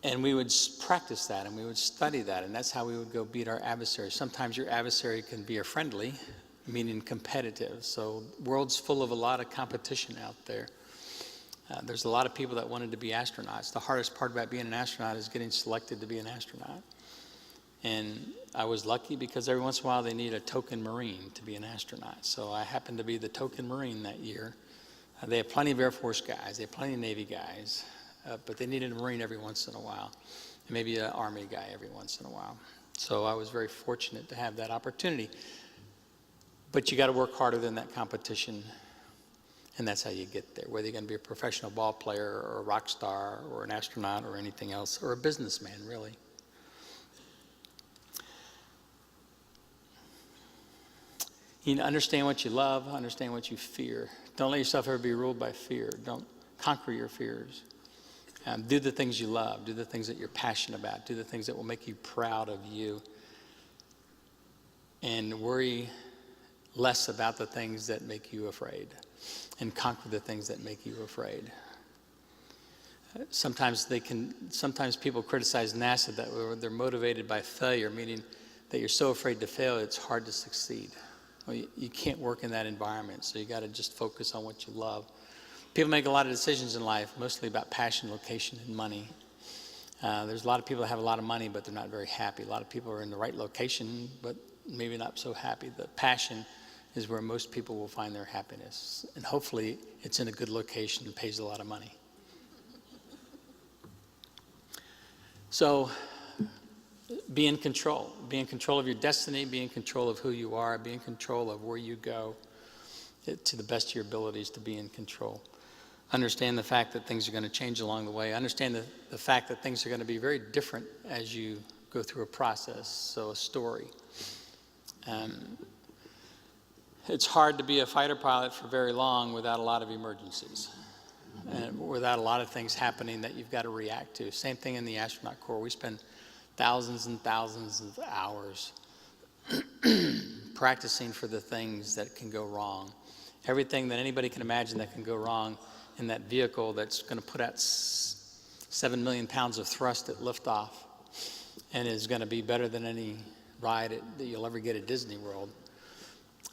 And we would practice that, and we would study that, and that's how we would go beat our adversary. Sometimes your adversary can be a friendly, meaning competitive. So the world's full of a lot of competition out there. There's a lot of people that wanted to be astronauts. The hardest part about being an astronaut is getting selected to be an astronaut. And I was lucky because every once in a while they need a token Marine to be an astronaut. So I happened to be the token Marine that year. They have plenty of Air Force guys, they have plenty of Navy guys, but they needed a Marine every once in a while, and maybe an Army guy every once in a while. So I was very fortunate to have that opportunity. But you got to work harder than that competition, and that's how you get there. Whether you're going to be a professional ball player or a rock star or an astronaut or anything else, or a businessman, really. You understand what you love, understand what you fear. Don't let yourself ever be ruled by fear. Don't conquer your fears. Do the things you love. Do the things that you're passionate about. Do the things that will make you proud of you. And worry less about the things that make you afraid, and conquer the things that make you afraid. Sometimes people criticize NASA that they're motivated by failure, meaning that you're so afraid to fail, it's hard to succeed. Well, you can't work in that environment, so you got to just focus on what you love. People make a lot of decisions in life, mostly about passion, location, and money. There's a lot of people that have a lot of money, but they're not very happy. A lot of people are in the right location, but maybe not so happy. The passion is where most people will find their happiness. And hopefully it's in a good location and pays a lot of money. So be in control. Be in control of your destiny. Be in control of who you are. Be in control of where you go to the best of your abilities to be in control. Understand the fact that things are going to change along the way. Understand the fact that things are going to be very different as you go through a process. So a story. It's hard to be a fighter pilot for very long without a lot of emergencies and without a lot of things happening that you've got to react to. Same thing in the astronaut corps. We spend thousands and thousands of hours practicing for the things that can go wrong. Everything that anybody can imagine that can go wrong in that vehicle that's going to put out 7 million pounds of thrust at liftoff and is going to be better than any ride that you'll ever get at Disney World.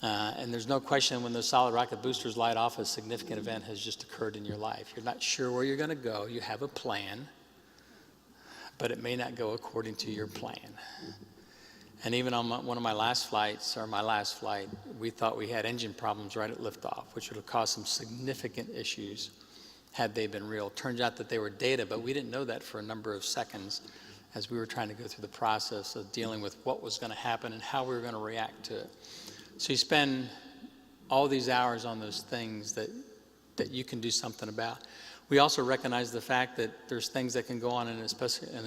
And there's no question when those solid rocket boosters light off, a significant event has just occurred in your life. You're not sure where you're going to go. You have a plan, but it may not go according to your plan. And even on one of my last flights, or my last flight, we thought we had engine problems right at liftoff, which would have caused some significant issues had they been real. Turns out that they were data, but we didn't know that for a number of seconds as we were trying to go through the process of dealing with what was going to happen and how we were going to react to it. So you spend all these hours on those things that you can do something about. We also recognize the fact that there's things that can go on in a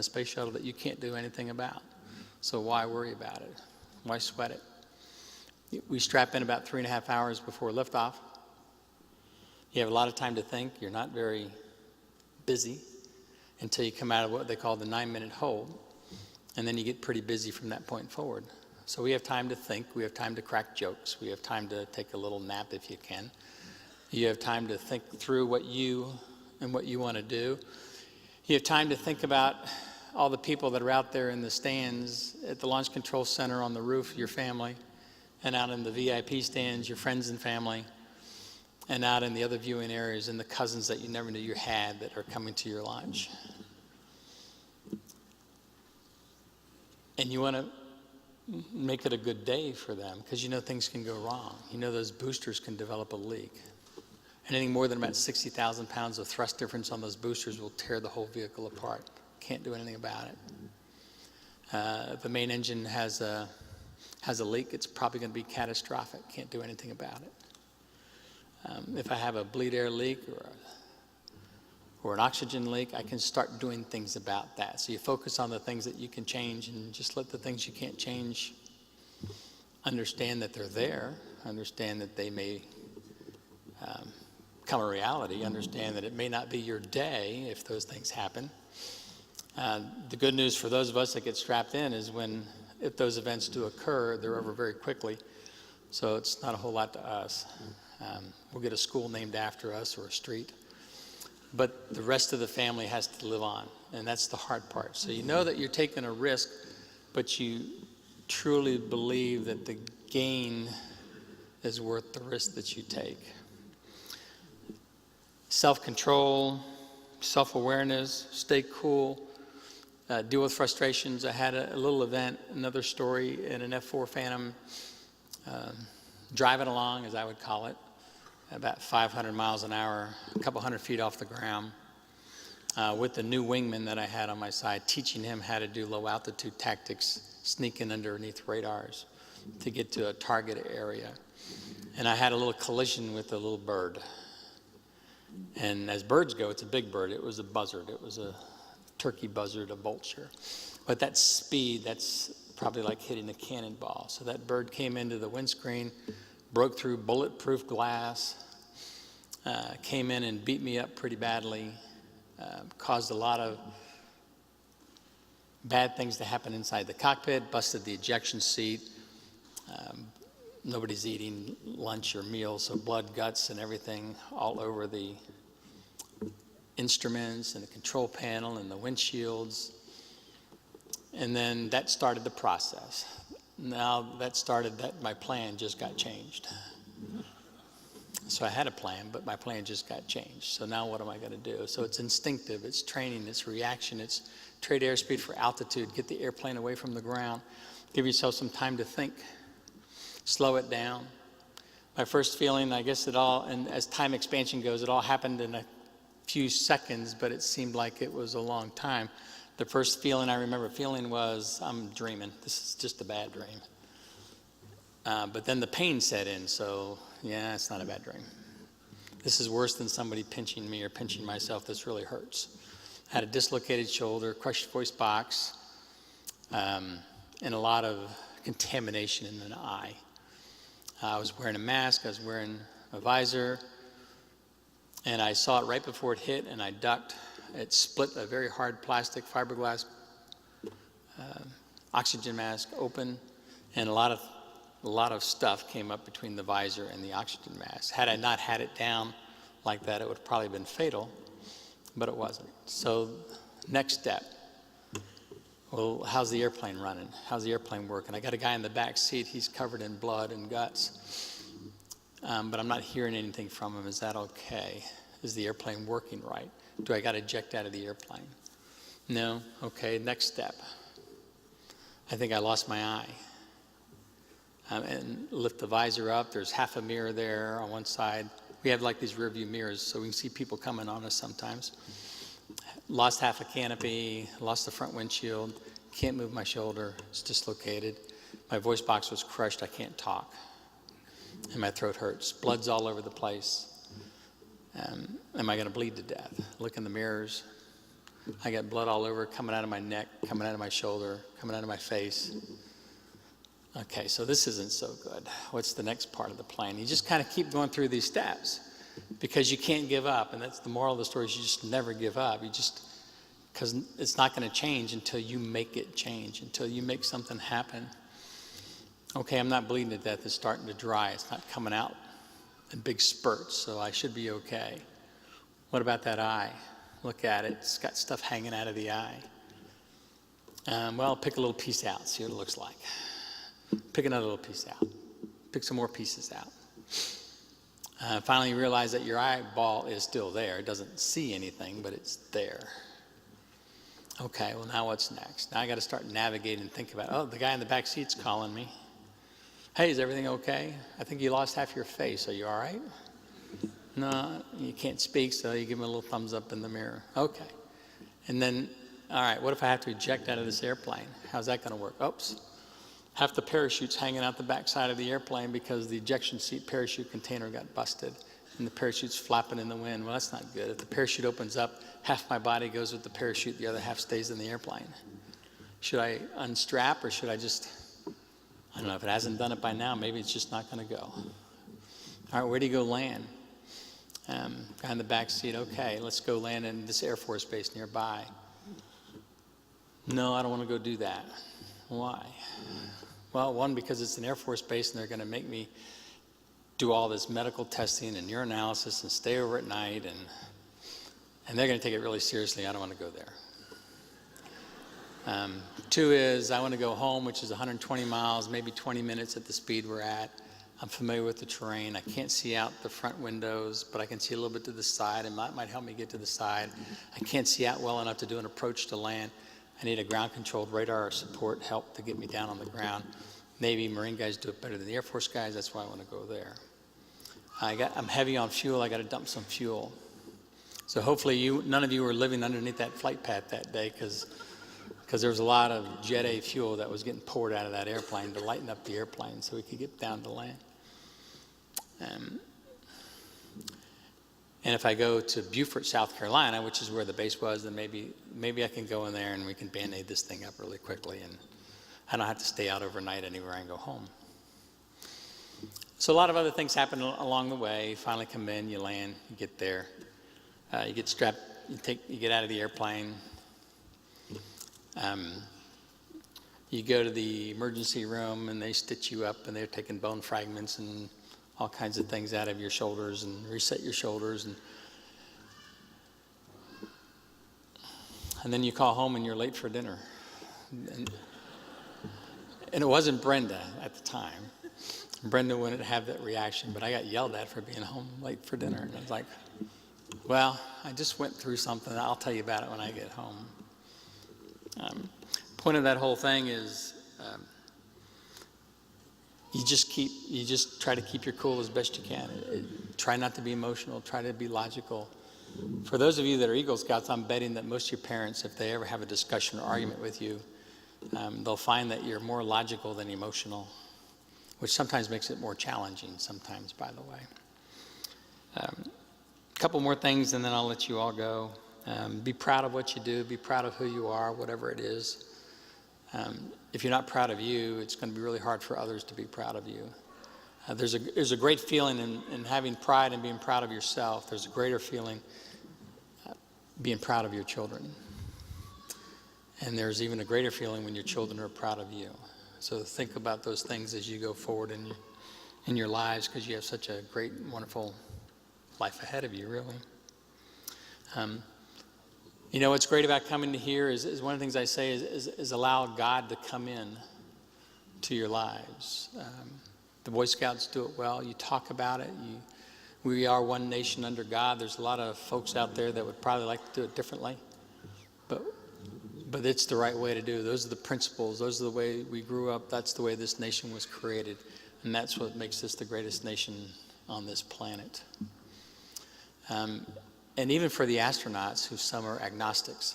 space shuttle that you can't do anything about. So why worry about it? Why sweat it? We strap in about 3.5 hours before liftoff. You have a lot of time to think. You're not very busy until you come out of what they call the 9-minute hold. And then you get pretty busy from that point forward. So we have time to think. We have time to crack jokes. We have time to take a little nap if you can. You have time to think through what you want to do. You have time to think about all the people that are out there in the stands at the Launch Control Center on the roof, your family, and out in the VIP stands, your friends and family, and out in the other viewing areas, and the cousins that you never knew you had that are coming to your launch. And you want to make it a good day for them because you know things can go wrong. You know those boosters can develop a leak. Anything more than about 60,000 pounds of thrust difference on those boosters will tear the whole vehicle apart. Can't do anything about it. If the main engine has a leak, it's probably going to be catastrophic. Can't do anything about it. If I have a bleed air leak or an oxygen leak, I can start doing things about that. So you focus on the things that you can change and just let the things you can't change understand that they're there, understand that they may become a reality, understand that it may not be your day if those things happen. The good news for those of us that get strapped in is if those events do occur, they're over very quickly. So it's not a whole lot to us. We'll get a school named after us or a street. But the rest of the family has to live on, and that's the hard part. So you know that you're taking a risk, but you truly believe that the gain is worth the risk that you take. Self-control, self-awareness, stay cool, deal with frustrations. I had a little event, another story, in an F4 Phantom, driving along, as I would call it, about 500 miles an hour, a couple hundred feet off the ground, with the new wingman that I had on my side, teaching him how to do low-altitude tactics, sneaking underneath radars to get to a target area. And I had a little collision with a little bird. And as birds go, it's a big bird. It was a buzzard. It was a turkey buzzard, a vulture. But that speed, that's probably like hitting a cannonball. So that bird came into the windscreen, broke through bulletproof glass, came in and beat me up pretty badly, caused a lot of bad things to happen inside the cockpit, busted the ejection seat. Nobody's eating lunch or meals, so blood, guts, and everything all over the instruments and the control panel and the windshields. And then that started the process. Now that started that my plan just got changed. So I had a plan, but my plan just got changed. So now what am I going to do? So it's instinctive, it's training, it's reaction, it's trade airspeed for altitude, get the airplane away from the ground, give yourself some time to think, slow it down. My first feeling, I guess and as time expansion goes, it all happened in a few seconds, but it seemed like it was a long time. The first feeling I remember feeling was, I'm dreaming. This is just a bad dream. But then the pain set in, so yeah, it's not a bad dream. This is worse than somebody pinching me or pinching myself. This really hurts. Had a dislocated shoulder, crushed voice box, and a lot of contamination in an eye. I was wearing a mask, I was wearing a visor, and I saw it right before it hit, and I ducked. It split a very hard plastic fiberglass oxygen mask open, and a lot of stuff came up between the visor and the oxygen mask. Had I not had it down like that, it would have probably been fatal, but it wasn't. So next step, well, how's the airplane running? How's the airplane working? I got a guy in the back seat. He's covered in blood and guts, but I'm not hearing anything from him. Is that okay? Is the airplane working right? Do I got to eject out of the airplane? No? Okay, next step. I think I lost my eye. And lift the visor up. There's half a mirror there on one side. We have like these rear view mirrors so we can see people coming on us sometimes. Lost half a canopy, lost the front windshield, can't move my shoulder, it's dislocated. My voice box was crushed, I can't talk. And my throat hurts. Blood's all over the place. Am I going to bleed to death? Look in the mirrors. I got blood all over, coming out of my neck, coming out of my shoulder, coming out of my face. Okay, so this isn't so good. What's the next part of the plan? You just kind of keep going through these steps because you can't give up. And that's the moral of the story is you just never give up. Because it's not going to change until you make it change, until you make something happen. Okay, I'm not bleeding to death. It's starting to dry. It's not coming out in big spurts, so I should be okay. What about that eye? Look at it. It's got stuff hanging out of the eye. Well, pick a little piece out, see what it looks like. Pick another little piece out. Pick some more pieces out. Finally, you realize that your eyeball is still there. It doesn't see anything, but it's there. Okay, well, now what's next? Now I got to start navigating and think about, oh, the guy in the back seat's calling me. Hey, is everything okay? I think you lost half your face. Are you all right? No, you can't speak, so you give him a little thumbs up in the mirror. Okay. And then, all right, what if I have to eject out of this airplane? How's that going to work? Oops. Half the parachute's hanging out the backside of the airplane because the ejection seat parachute container got busted and the parachute's flapping in the wind. Well, that's not good. If the parachute opens up, half my body goes with the parachute, the other half stays in the airplane. Should I unstrap or should I just, I don't know, if it hasn't done it by now, maybe it's just not going to go. All right, where do you go land? Guy in the back seat, okay, let's go land in this Air Force base nearby. No, I don't want to go do that. Why? Well, one, because it's an Air Force base and they're going to make me do all this medical testing and urinalysis and stay over at night and they're going to take it really seriously. I don't want to go there. Two is I want to go home, which is 120 miles, maybe 20 minutes at the speed we're at. I'm familiar with the terrain. I can't see out the front windows, but I can see a little bit to the side, and that might help me get to the side. I can't see out well enough to do an approach to land. I need a ground-controlled radar support help to get me down on the ground. Navy, Marine guys do it better than the Air Force guys. That's why I want to go there. I'm heavy on fuel. I got to dump some fuel. So hopefully none of you were living underneath that flight path that day because there was a lot of Jet A fuel that was getting poured out of that airplane to lighten up the airplane so we could get down to land. And if I go to Beaufort, South Carolina, which is where the base was, then maybe I can go in there and we can Band-Aid this thing up really quickly and I don't have to stay out overnight anywhere and go home. So a lot of other things happen along the way. You finally come in, you land, you get there, you get strapped, you get out of the airplane. You go to the emergency room and they stitch you up and they're taking bone fragments and all kinds of things out of your shoulders and reset your shoulders. And then you call home and you're late for dinner. And it wasn't Brenda at the time. Brenda wouldn't have that reaction, but I got yelled at for being home late for dinner. And I was like, well, I just went through something. I'll tell you about it when I get home. Point of that whole thing is you just try to keep your cool as best you can. Try not to be emotional. Try to be logical. For those of you that are Eagle Scouts, I'm betting that most of your parents, if they ever have a discussion or argument with you, they'll find that you're more logical than emotional, which sometimes makes it more challenging sometimes, by the way. A couple more things and then I'll let you all go. Be proud of what you do. Be proud of who you are, whatever it is. If you're not proud of you, it's going to be really hard for others to be proud of you. There's a great feeling in having pride and being proud of yourself. There's a greater feeling being proud of your children. And there's even a greater feeling when your children are proud of you. So think about those things as you go forward in your lives because you have such a great, wonderful life ahead of you, really. You know, what's great about coming to here is one of the things I say is allow God to come in to your lives. The Boy Scouts do it well. You talk about it. We are one nation under God. There's a lot of folks out there that would probably like to do it differently. But but it's the right way to do. Those are the principles. Those are the way we grew up. That's the way this nation was created. And that's what makes this the greatest nation on this planet. And even for the astronauts, who some are agnostics,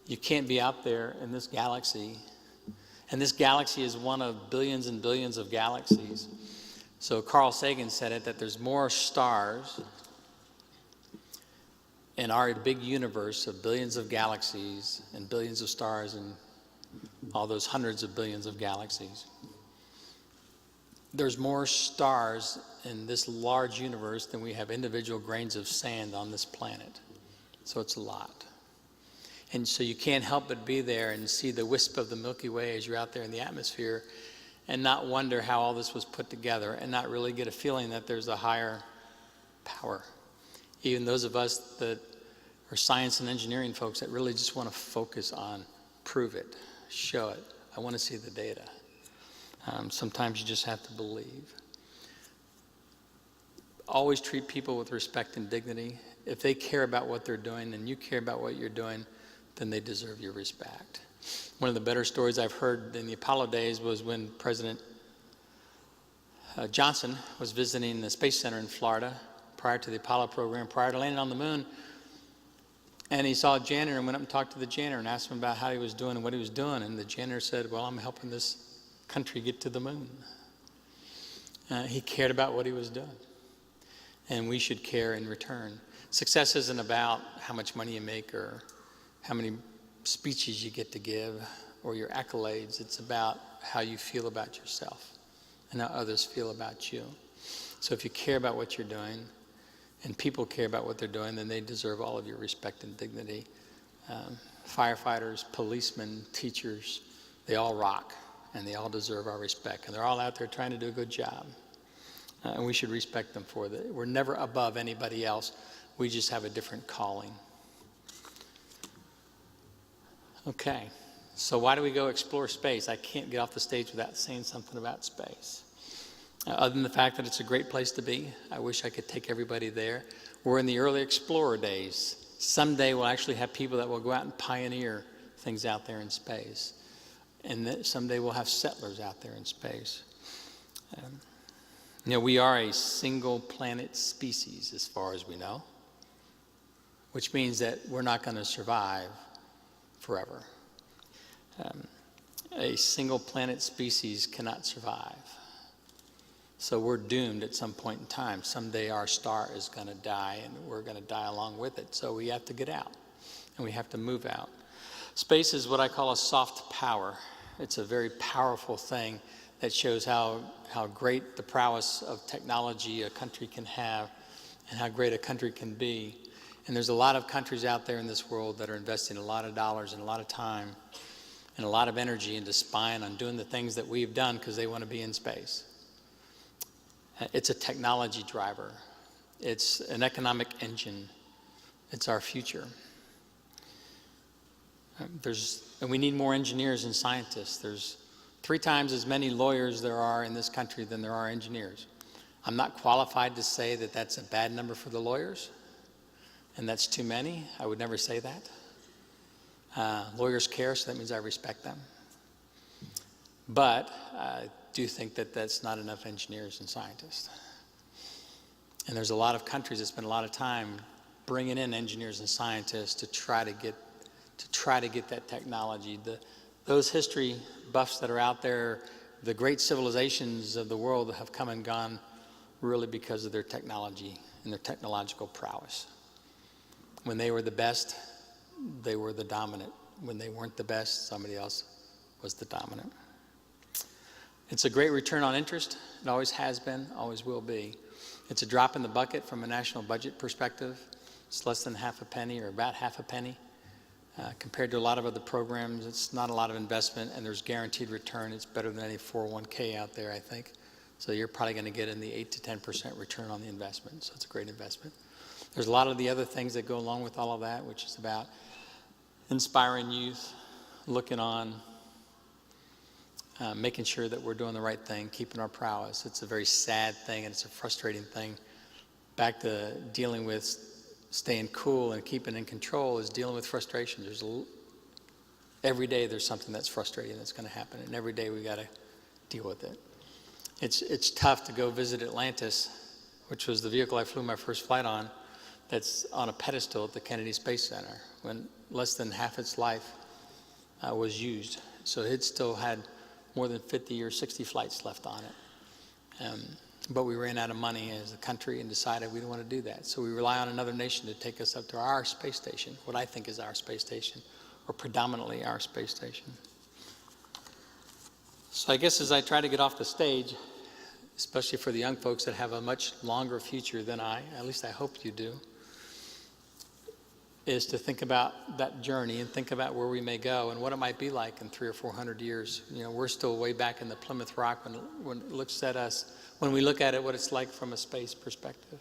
you can't be out there in this galaxy. And this galaxy is one of billions and billions of galaxies. So Carl Sagan said it, that there's more stars in our big universe of billions of galaxies and billions of stars and all those hundreds of billions of galaxies. There's more stars in this large universe than we have individual grains of sand on this planet. So it's a lot. And so you can't help but be there and see the wisp of the Milky Way as you're out there in the atmosphere and not wonder how all this was put together and not really get a feeling that there's a higher power. Even those of us that are science and engineering folks that really just want to focus on prove it, show it. I want to see the data. Sometimes you just have to believe. Always treat people with respect and dignity. If they care about what they're doing and you care about what you're doing, then they deserve your respect. One of the better stories I've heard in the Apollo days was when President Johnson was visiting the Space Center in Florida prior to the Apollo program, prior to landing on the moon. And he saw a janitor and went up and talked to the janitor and asked him about how he was doing and what he was doing. And the janitor said, well, I'm helping this country get to the moon. He cared about what he was doing. And we should care in return. Success isn't about how much money you make or how many speeches you get to give or your accolades. It's about how you feel about yourself and how others feel about you. So if you care about what you're doing and people care about what they're doing, then they deserve all of your respect and dignity. Firefighters, policemen, teachers, they all rock and they all deserve our respect. And they're all out there trying to do a good job. And we should respect them for that. We're never above anybody else. We just have a different calling. Okay, so why do we go explore space? I can't get off the stage without saying something about space. Other than the fact that it's a great place to be, I wish I could take everybody there. We're in the early explorer days. Someday we'll actually have people that will go out and pioneer things out there in space. And someday we'll have settlers out there in space. We are a single planet species as far as we know, which means that we're not going to survive forever. A single planet species cannot survive. So we're doomed at some point in time. Someday our star is going to die and we're going to die along with it. So we have to get out and we have to move out. Space is what I call a soft power. It's a very powerful thing that shows how great the prowess of technology a country can have and how great a country can be. And there's a lot of countries out there in this world that are investing a lot of dollars and a lot of time and a lot of energy into spying on doing the things that we've done because they want to be in space. It's a technology driver. It's an economic engine. It's our future. And we need more engineers and scientists. There's 3 times as many lawyers there are in this country than there are engineers. I'm not qualified to say that that's a bad number for the lawyers, and that's too many. I would never say that. Lawyers care, so that means I respect them. But I do think that that's not enough engineers and scientists. And there's a lot of countries that spend a lot of time bringing in engineers and scientists to try to get that technology. Those history buffs that are out there, the great civilizations of the world have come and gone really because of their technology and their technological prowess. When they were the best, they were the dominant. When they weren't the best, somebody else was the dominant. It's a great return on interest. It always has been, always will be. It's a drop in the bucket from a national budget perspective. It's less than half a penny or about half a penny. Compared to a lot of other programs, it's not a lot of investment and there's guaranteed return. It's better than any 401k out there, I think. So you're probably going to get in the 8 to 10% return on the investment. So it's a great investment. There's a lot of the other things that go along with all of that, which is about inspiring youth, looking on, making sure that we're doing the right thing, keeping our prowess. It's a very sad thing and it's a frustrating thing. Back to dealing with staying cool and keeping in control is dealing with frustration. There's every day there's something that's frustrating that's going to happen, and every day we got to deal with it. It's tough to go visit Atlantis, which was the vehicle I flew my first flight on, that's on a pedestal at the Kennedy Space Center, when less than half its life was used. So it still had more than 50 or 60 flights left on it. But we ran out of money as a country and decided we didn't want to do that. So we rely on another nation to take us up to our space station, what I think is our space station, or predominantly our space station. So I guess as I try to get off the stage, especially for the young folks that have a much longer future than at least I hope you do, is to think about that journey and think about where we may go and what it might be like in 300 or 400 years. You know, we're still way back in the Plymouth Rock when it looks at us, when we look at it, what it's like from a space perspective.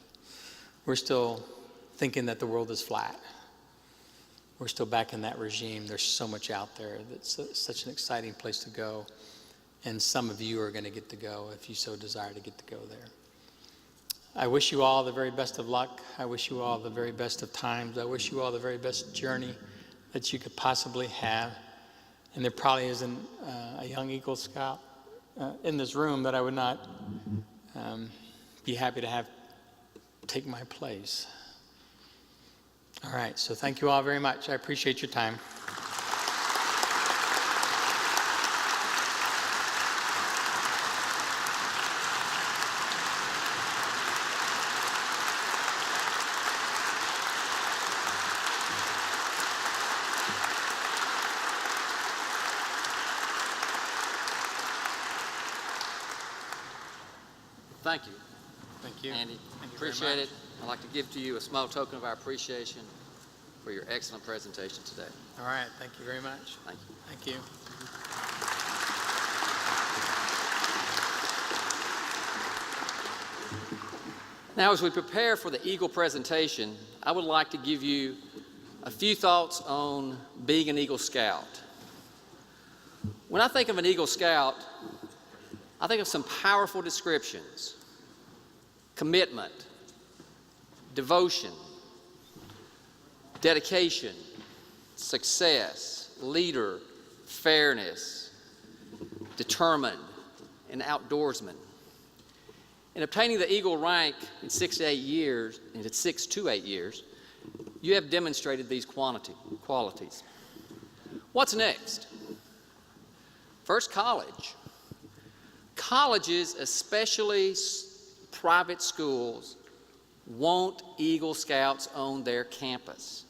We're still thinking that the world is flat. We're still back in that regime. There's so much out there. That's such an exciting place to go. And some of you are going to get to go if you so desire to get to go there. I wish you all the very best of luck. I wish you all the very best of times. I wish you all the very best journey that you could possibly have. And there probably isn't a young Eagle Scout in this room that I would not be happy to have take my place. All right, so thank you all very much. I appreciate your time. Thank you, Thank you. Andy. Thank you very Appreciate much. it. I'd like to give to you a small token of our appreciation for your excellent presentation today. All right, thank you very much. Thank you. Thank you. Now, as we prepare for the Eagle presentation, I would like to give you a few thoughts on being an Eagle Scout. When I think of an Eagle Scout, I think of some powerful descriptions: commitment, devotion, dedication, success, leader, fairness, determined, and outdoorsman. In obtaining the Eagle rank in 6 to 8 years, you have demonstrated these qualities. What's next? First, college. Colleges, especially private schools, want Eagle Scouts on their campus.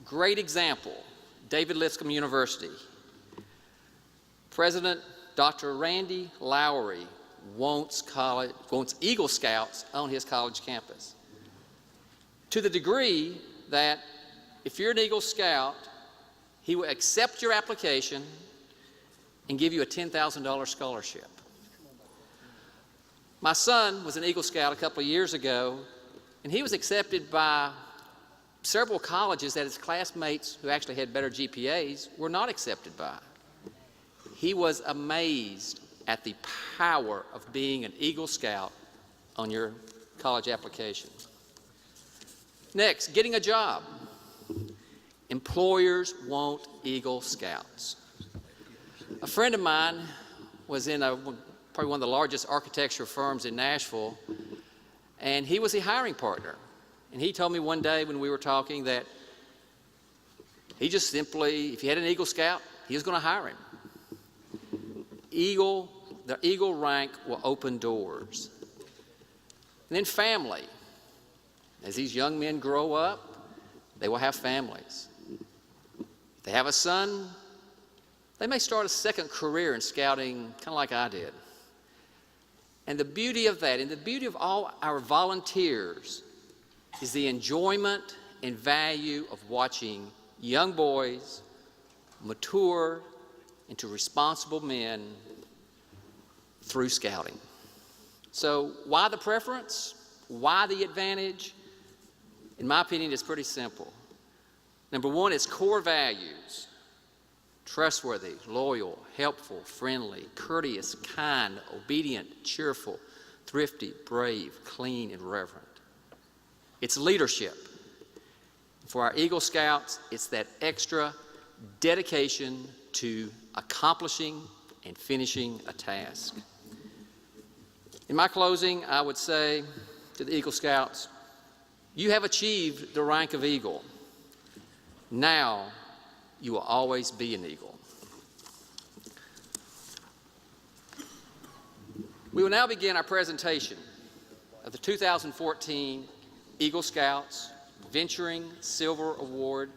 Great example, David Lipscomb University. President Dr. Randy Lowry wants Eagle Scouts on his college campus, to the degree that if you're an Eagle Scout, he will accept your application and give you a $10,000 scholarship. My son was an Eagle Scout a couple of years ago, and he was accepted by several colleges that his classmates who actually had better GPAs were not accepted by. He was amazed at the power of being an Eagle Scout on your college application. Next, getting a job. Employers want Eagle Scouts. A friend of mine was in probably one of the largest architecture firms in Nashville, and he was a hiring partner. And he told me one day when we were talking that he just simply, if he had an Eagle Scout, he was going to hire him. The Eagle rank will open doors. And then family. As these young men grow up, they will have families. If they have a son, they may start a second career in scouting, kind of like I did. And the beauty of that, and the beauty of all our volunteers, is the enjoyment and value of watching young boys mature into responsible men through scouting. So why the preference? Why the advantage? In my opinion, it's pretty simple. Number one, it's core values: trustworthy, loyal, helpful, friendly, courteous, kind, obedient, cheerful, thrifty, brave, clean, and reverent. It's leadership. For our Eagle Scouts, it's that extra dedication to accomplishing and finishing a task. In my closing, I would say to the Eagle Scouts, you have achieved the rank of Eagle. Now you will always be an Eagle. We will now begin our presentation of the 2014 Eagle Scouts Venturing Silver Award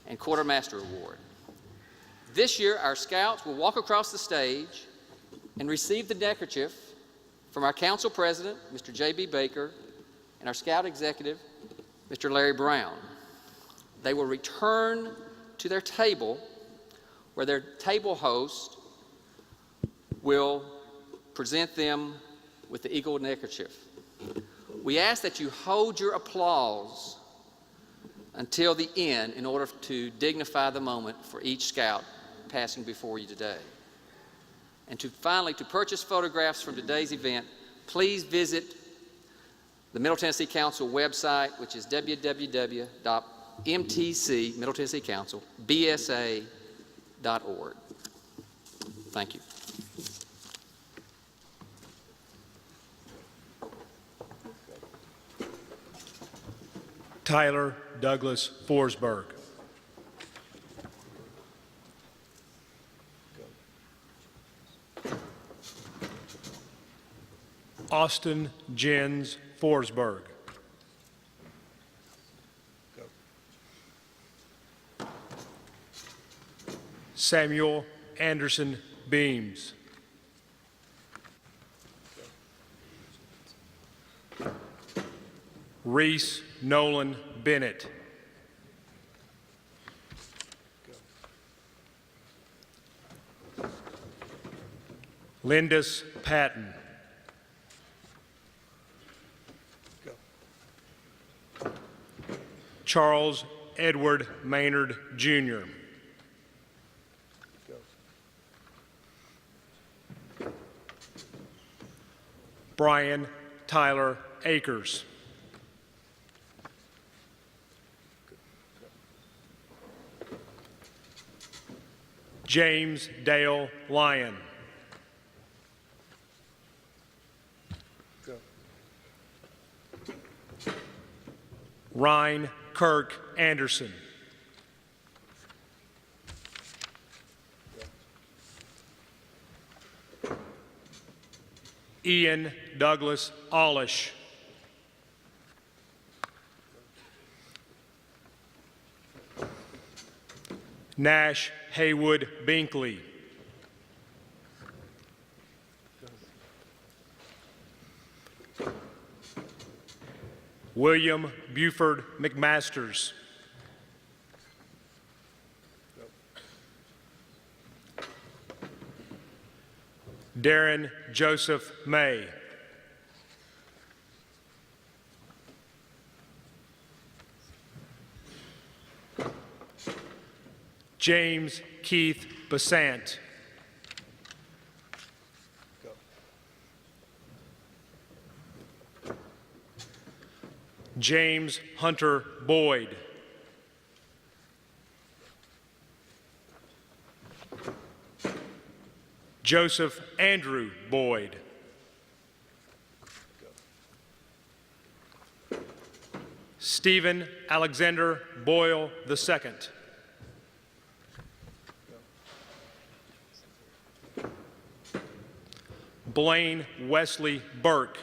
and Quartermaster Award. This year, our Scouts will walk across the stage and receive the neckerchief from our Council President, Mr. J.B. Baker, and our Scout Executive, Mr. Larry Brown. They will return to their table, where their table host will present them with the Eagle neckerchief. We ask that you hold your applause until the end in order to dignify the moment for each Scout passing before you today. And finally, to purchase photographs from today's event, please visit the Middle Tennessee Council website, which is www.mtc, Middle Tennessee Council, bsa.org. Thank you. Tyler Douglas Forsberg. Austin Jens Forsberg. Samuel Anderson Beams. Reese Nolan Bennett. Lindis Patton. Charles Edward Maynard, Jr. Brian Tyler Akers. James Dale Lyon. Ryan Kirk Anderson. Ian Douglas Olish. Nash Haywood Binkley. William Buford McMasters. Darren Joseph May. James Keith Besant. James Hunter Boyd. Joseph Andrew Boyd. Stephen Alexander Boyle II. Blaine Wesley Burke.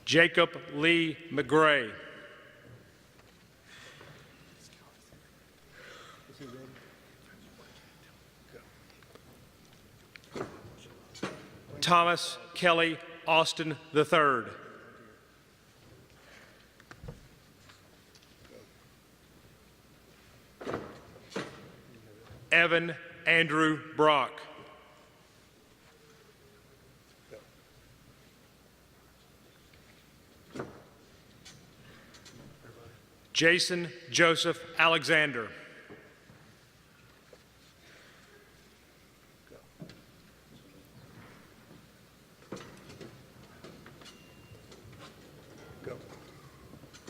Jacob Lee McGray. Thomas Kelly Austin III. Evan Andrew Brock. Jason Joseph Alexander.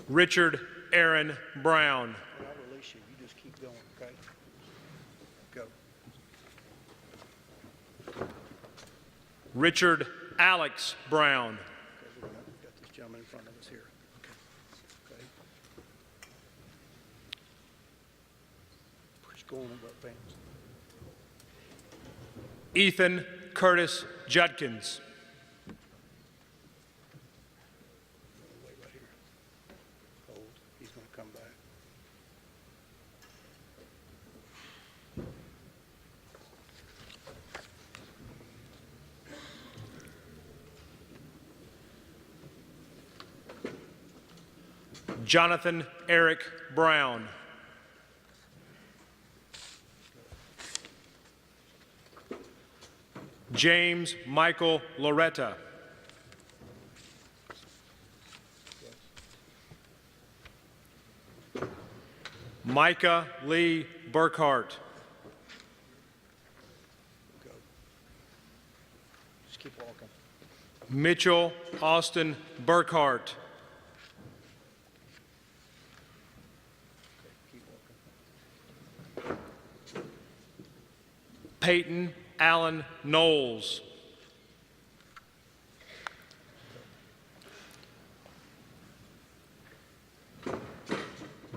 Richard Aaron Brown. I'll release you. You just keep going, okay? Go. Richard Alex Brown. Okay, we've got this gentleman in front of us here. Okay. Okay. Push going about fans. Ethan Curtis Judkins. Wait right here. Hold. He's going to come back. Jonathan Eric Brown. James Michael Loretta. Micah Lee Burkhart. Go. Just keep walking. Mitchell Austin Burkhart. Keep walking. Peyton Allen Knowles.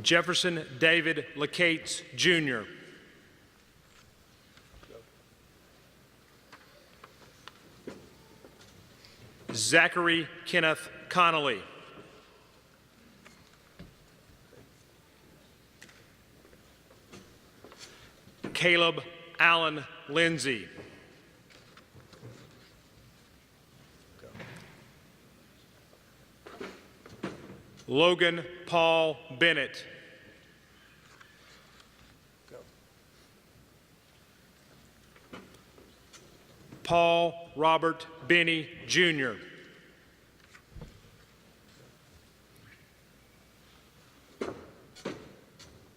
Jefferson David Lacates, Jr. Zachary Kenneth Connolly. Caleb Allen Lindsay. Logan Paul Bennett. Go. Paul Robert Benny, Jr.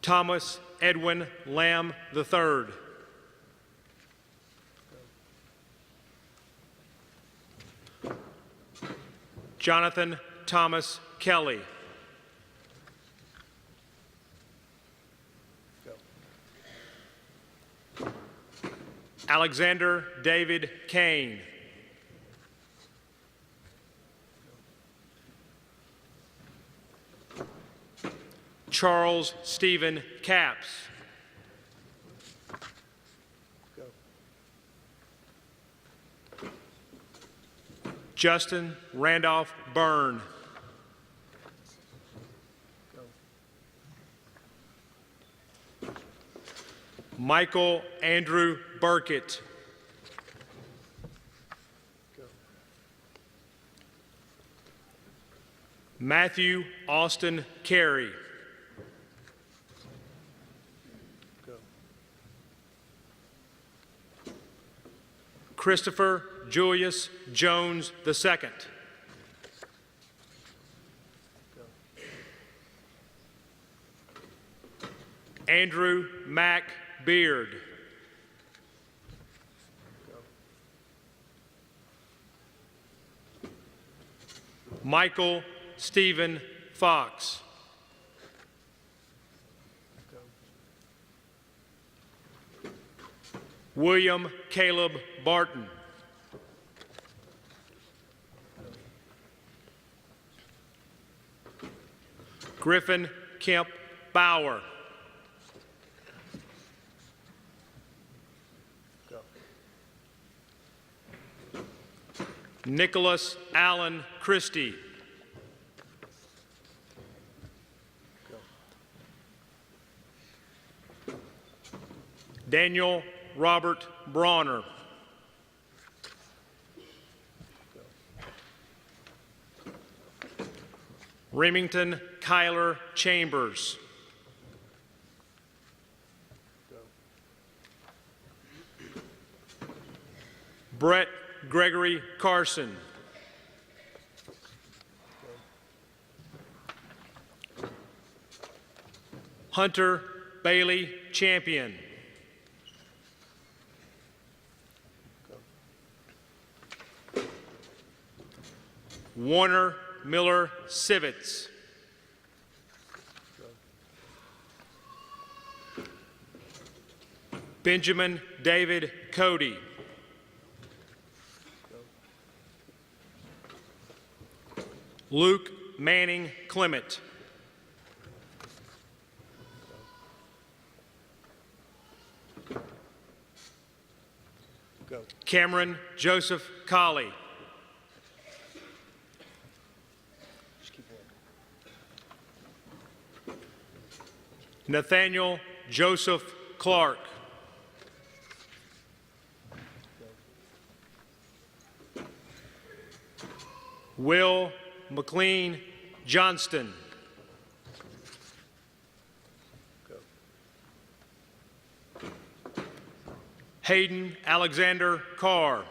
Thomas Edwin Lamb III. Jonathan Thomas Kelly. Go. Alexander David Kane. Charles Stephen Capps. Go. Justin Randolph Byrne. Go. Michael Andrew Burkett. Go. Matthew Austin Carey. Go. Christopher Julius Jones II. Go. Andrew Mack Beard. Go. Michael Stephen Fox. Go. William Caleb Barton. Griffin Kemp Bauer. Go. Nicholas Allen Christie. Go. Daniel Robert Bronner. Remington Kyler Chambers. Go. Brett Gregory Carson. Hunter Bailey Champion. Warner Miller Sivitz. Benjamin David Cody. Luke Manning Clement. Go. Cameron Joseph Colley. Just keep going. Nathaniel Joseph Clark. Will McLean Johnston. Hayden Alexander Carr.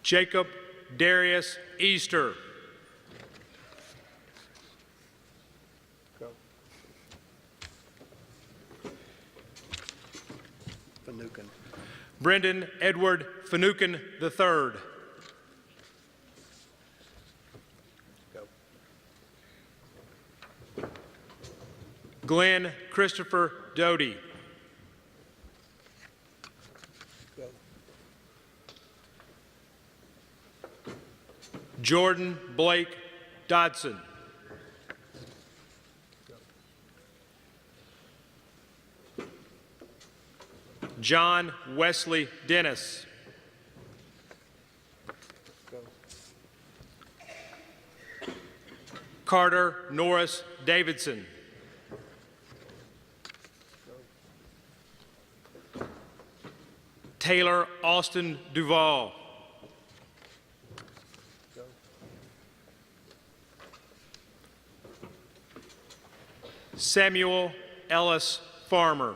Jacob Darius Easter. Go. Finucane. Brendan Edward Finucane III. Go. Glenn Christopher Doty. Go. Jordan Blake Dodson. John Wesley Dennis. Go. Carter Norris Davidson. Taylor Austin Duvall. Go. Samuel Ellis Farmer.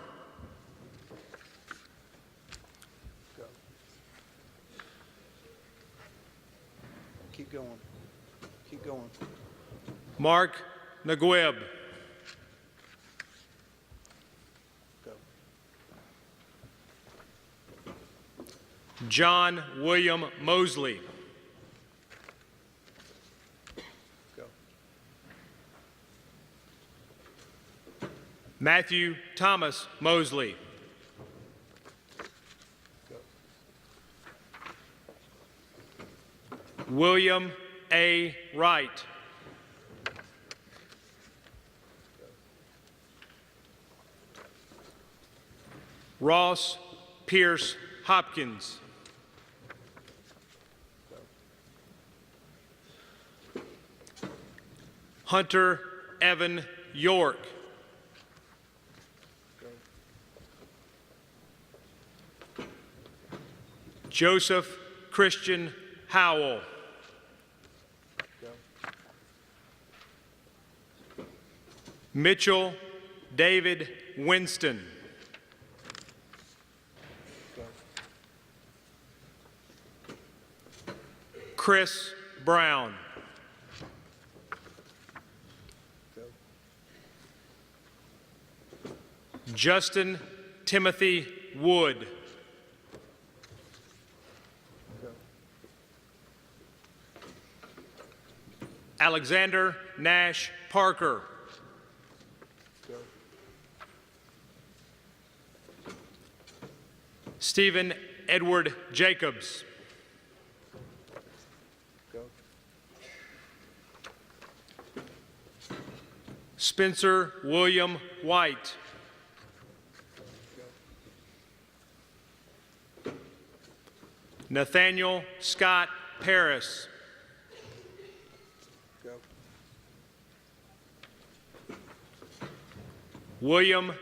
Go. Keep going. Keep going. Mark Naguib. Go. John William Mosley. Go. Matthew Thomas Mosley. Go. William A. Wright. Ross Pierce Hopkins. Hunter Evan York. Joseph Christian Howell. Mitchell David Winston. Chris Brown. Justin Timothy Wood. Alexander Nash Parker. Stephen Edward Jacobs. Spencer William White. Nathaniel Scott Paris. William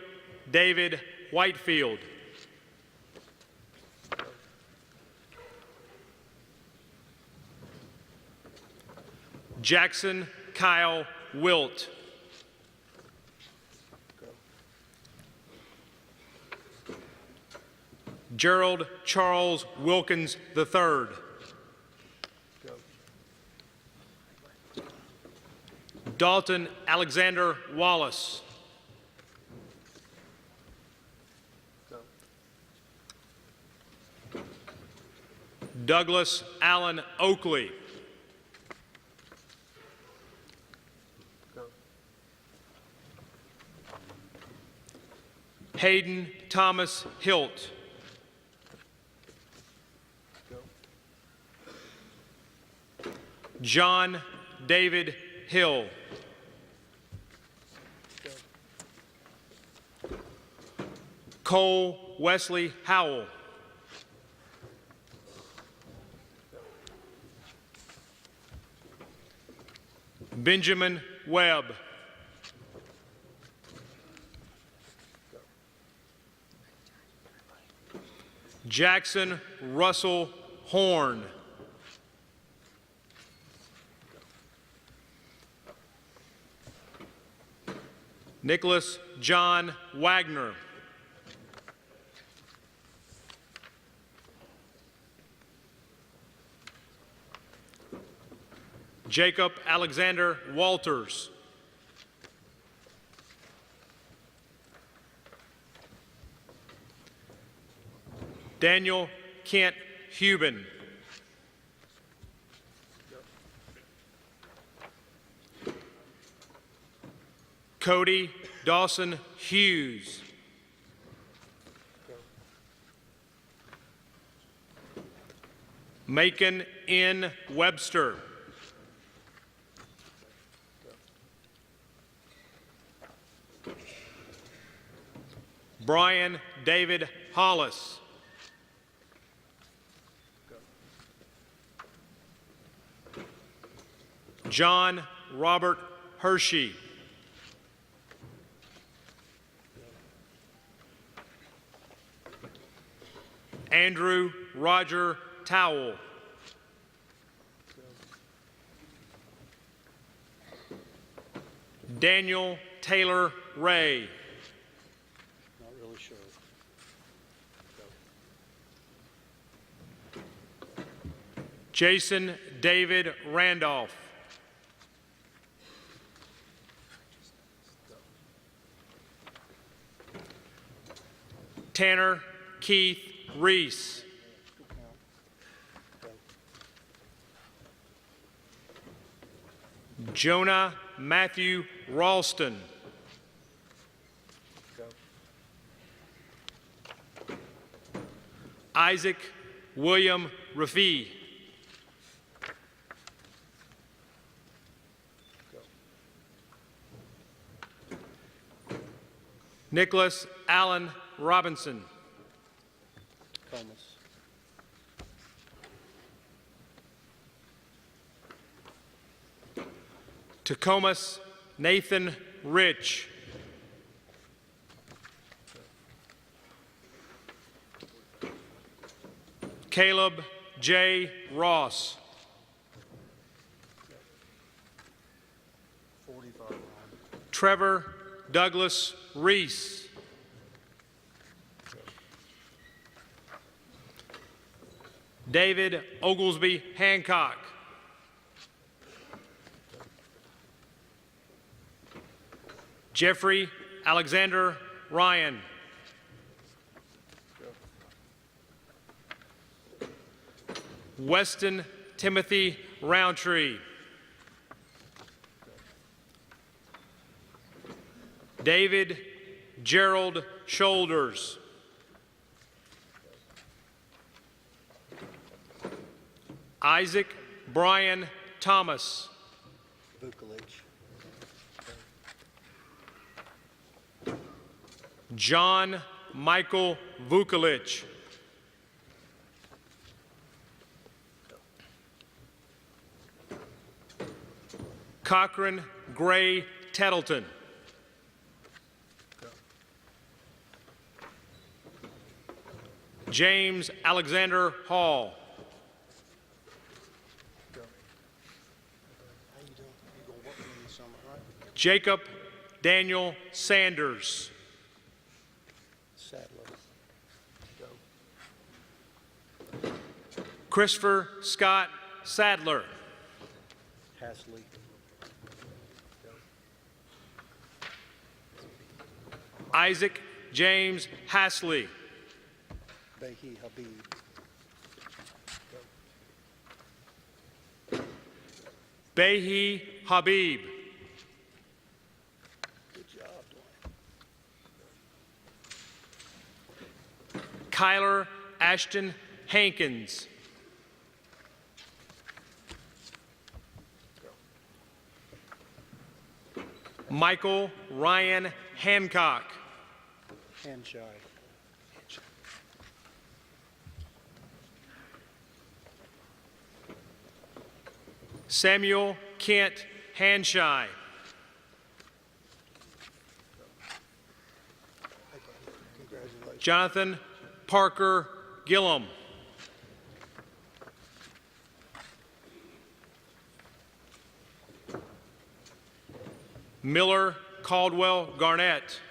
David Whitefield. Jackson Kyle Wilt. Gerald Charles Wilkins III. Dalton Alexander Wallace. Douglas Allen Oakley. Hayden Thomas Hilt. John David Hill. Cole Wesley Howell. Benjamin Webb. Jackson Russell Horn. Nicholas John Wagner. Jacob Alexander Walters. Daniel Kent Hubin. Cody Dawson Hughes. Macon N. Webster. Brian David Hollis. John Robert Hershey. Andrew Roger Towell. Daniel Taylor Ray. Not really sure. Jason David Randolph. Tanner Keith Reese. Jonah Matthew Ralston. Isaac William Rafi. Nicholas Allen Robinson. Comus. Tacomas Nathan Rich. Caleb J. Ross. 45 round. Trevor Douglas Reese. David Oglesby Hancock. Jeffrey Alexander Ryan. Weston Timothy Roundtree. David Gerald Shoulders. Isaac Brian Thomas. Vukolich. John Michael Vukolich. Cochran Gray Tettleton. James Alexander Hall. How you doing? You gonna work with me this summer, right? Jacob Daniel Sanders. Sadler. Christopher Scott Sadler. Hasley. Isaac James Hasley. Behi Habib. Behi Habib. Good job, Dwayne. Kyler Ashton Hankins. Michael Ryan Hancock. Hand shy. Samuel Kent Hanshy. Congratulations. Jonathan Parker Gillum. Miller Caldwell Garnett.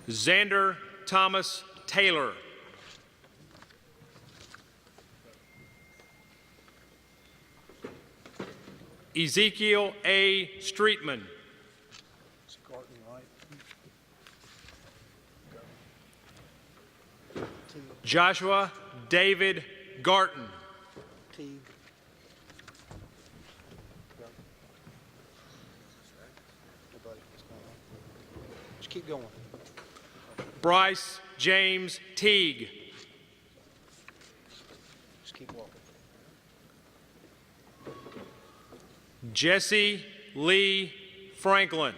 Xander Thomas Taylor. Ezekiel A. Streetman. It's Garton, right? Joshua David Garton. Teague. Hey, buddy, what's going on? Just keep going. Bryce James Teague. Just keep walking. Jesse Lee Franklin.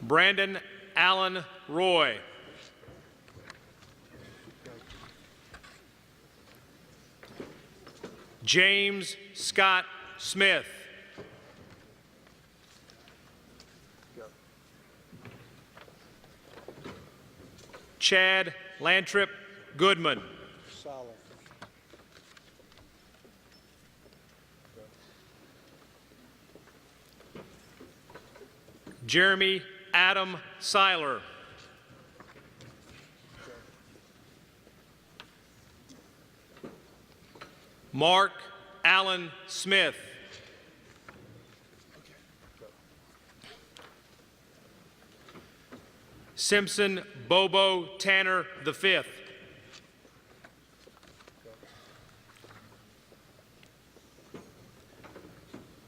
Brandon Allen Roy. James Scott Smith. Chad Lantrip Goodman. Solid. Jeremy Adam Seiler. Mark Allen Smith. Simpson Bobo Tanner V.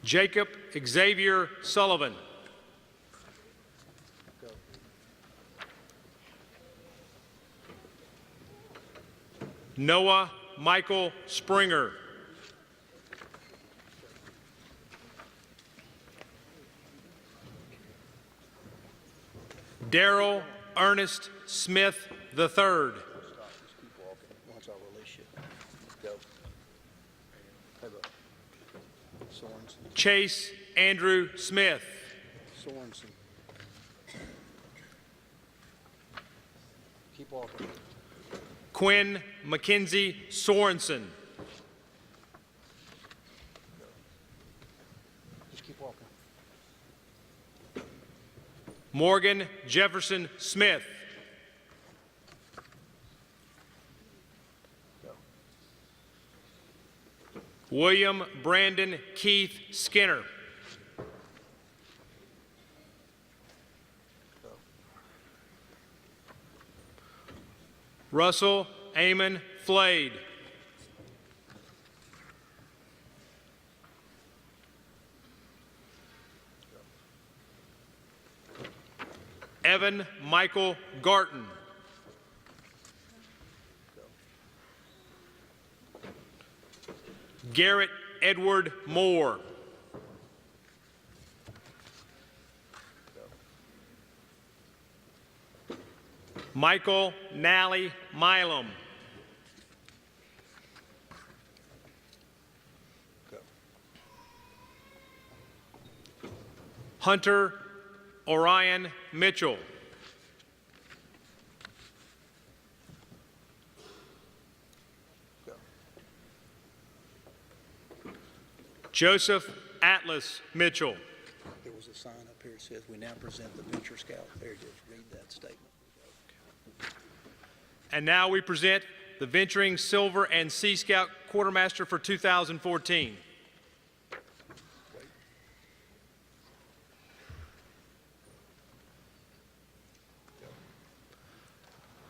Jacob Xavier Sullivan. Noah Michael Springer. Daryl Ernest Smith III. Stop. Just keep walking. Once I release you. Go. Hey, bud. Sorensen. Chase Andrew Smith. Sorensen. Keep walking. Quinn Mackenzie Sorensen. Just keep walking. Morgan Jefferson Smith. Go. William Brandon Keith Skinner. Go. Russell Amon Flade. Evan Michael Garton. Garrett Edward Moore. Michael Nally Milam. Go. Hunter Orion Mitchell. Go. Joseph Atlas Mitchell. There was a sign up here that says, "We now present the Venture Scout." There it is. Read that statement. And now we present the Venturing Silver and Sea Scout Quartermaster for 2014.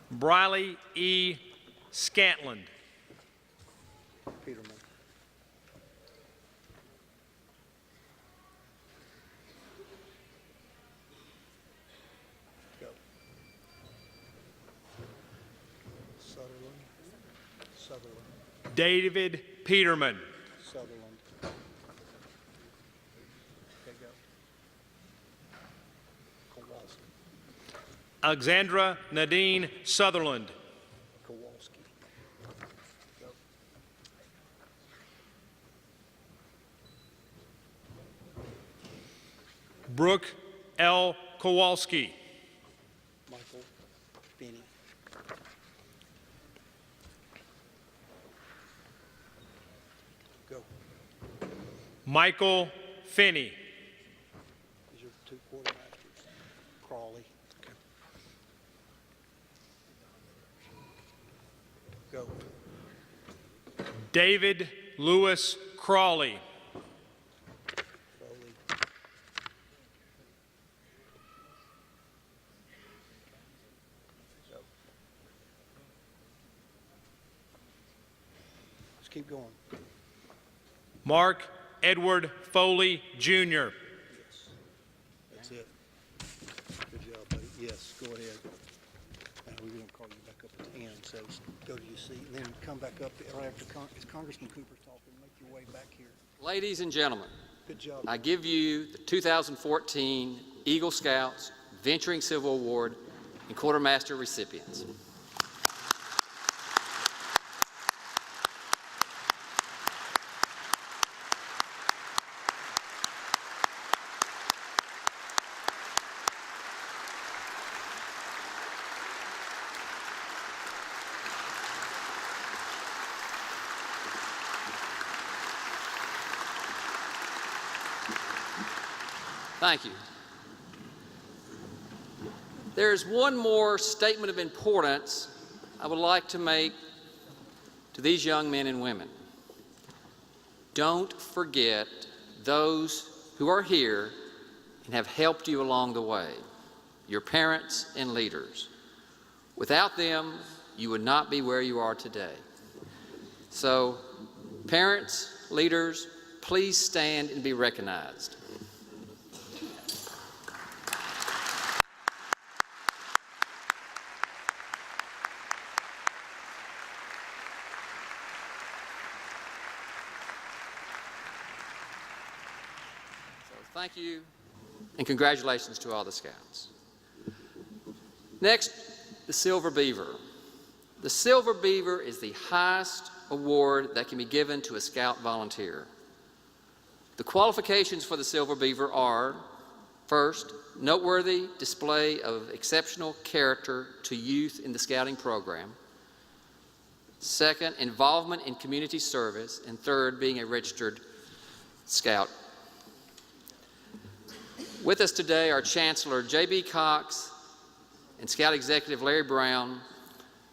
Briley E. Scantland. Peterman. Go. Sutherland. Sutherland. David Peterman. Sutherland. Okay, go. Kowalski. Alexandra Nadine Sutherland. Kowalski. Go. Brooke L. Kowalski. Michael Finney. Go. Michael Finney. These are two quartermasters. Crawley. Okay. Go. David Lewis Crawley. Foley. Go. Let's keep going. Mark Edward Foley, Jr. Yes. That's it. Good job, buddy. Yes, go ahead. Now, we're going to call you back up at 10, so go to your seat, and then come back up right after Congressman Cooper's talking. Make your way back here. Ladies and gentlemen, Good job. I give you the 2014 Eagle Scouts Venturing Civil Award and Quartermaster recipients. Thank you. There's one more statement of importance I would like to make to these young men and women. Don't forget those who are here and have helped you along the way, your parents and leaders. Without them, you would not be where you are today. So, parents, leaders, please stand and be recognized. Thank you, and congratulations to all the Scouts. Next, the Silver Beaver. The Silver Beaver is the highest award that can be given to a Scout volunteer. The qualifications for the Silver Beaver are, first, noteworthy display of exceptional character to youth in the Scouting program. Second, involvement in community service. And third, being a registered Scout. With us today are Chancellor J.B. Cox and Scout Executive Larry Brown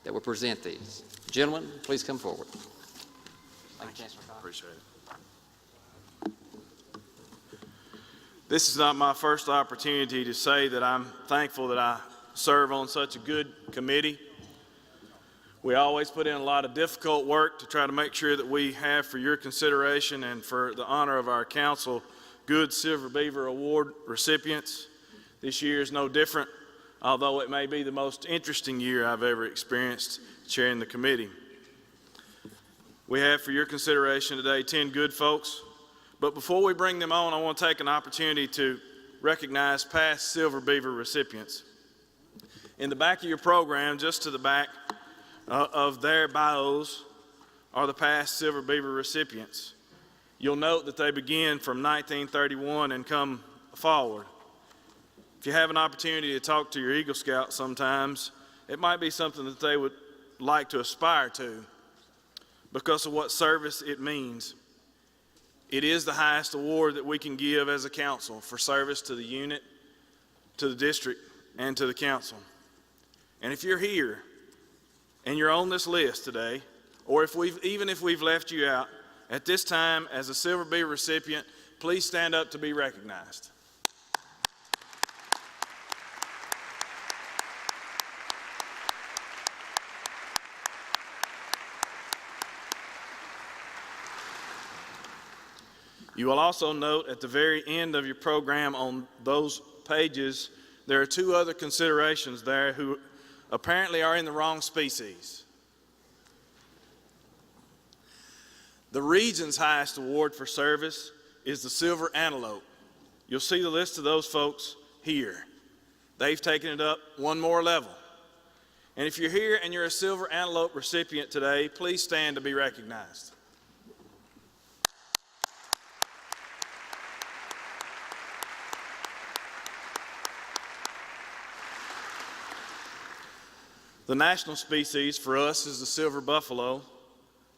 that will present these. Gentlemen, please come forward. Thank you, Chancellor Cox. Appreciate it. This is not my first opportunity to say that I'm thankful that I serve on such a good committee. We always put in a lot of difficult work to try to make sure that we have, for your consideration and for the honor of our council, good Silver Beaver Award recipients. This year is no different, although it may be the most interesting year I've ever experienced chairing the committee. We have for your consideration today 10 good folks, but before we bring them on, I want to take an opportunity to recognize past Silver Beaver recipients. In the back of your program, just to the back of their bios, are the past Silver Beaver recipients. You'll note that they begin from 1931 and come forward. If you have an opportunity to talk to your Eagle Scouts sometimes, it might be something that they would like to aspire to because of what service it means. It is the highest award that we can give as a council for service to the unit, to the district, and to the council. And if you're here and you're on this list today, or even if we've left you out, at this time, as a Silver Beaver recipient, please stand up to be recognized. You will also note at the very end of your program on those pages, there are two other considerations there who apparently are in the wrong species. The region's highest award for service is the Silver Antelope. You'll see the list of those folks here. They've taken it up one more level. And if you're here and you're a Silver Antelope recipient today, please stand to be recognized. The national species for us is the silver buffalo,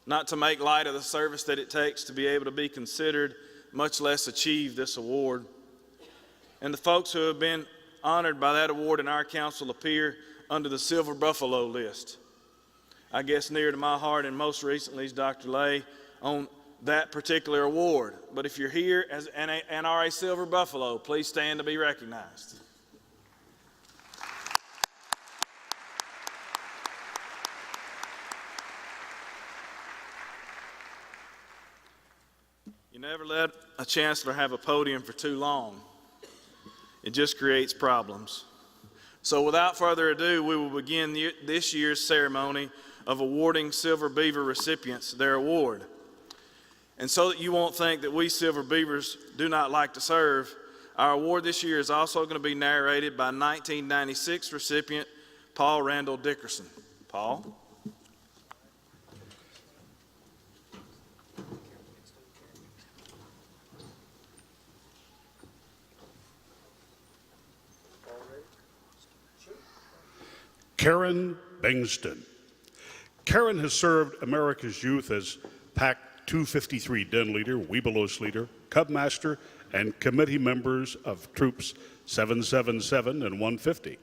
not to make light of the service that it takes to be able to be considered, much less achieve this award. And the folks who have been honored by that award in our council appear under the silver buffalo list. I guess near to my heart and most recently is Dr. Lay on that particular award. But if you're here and are a silver buffalo, please stand to be recognized. You never let a chancellor have a podium for too long. It just creates problems. So without further ado, we will begin this year's ceremony of awarding Silver Beaver recipients their award. And so that you won't think that we Silver Beavers do not like to serve, our award this year is also going to be narrated by 1996 recipient Paul Randall Dickerson. Paul? Karen Bengston. Karen has served America's youth as PAC 253 Den Leader, Webelos Leader, Cub Master, and committee members of Troops 777 and 150.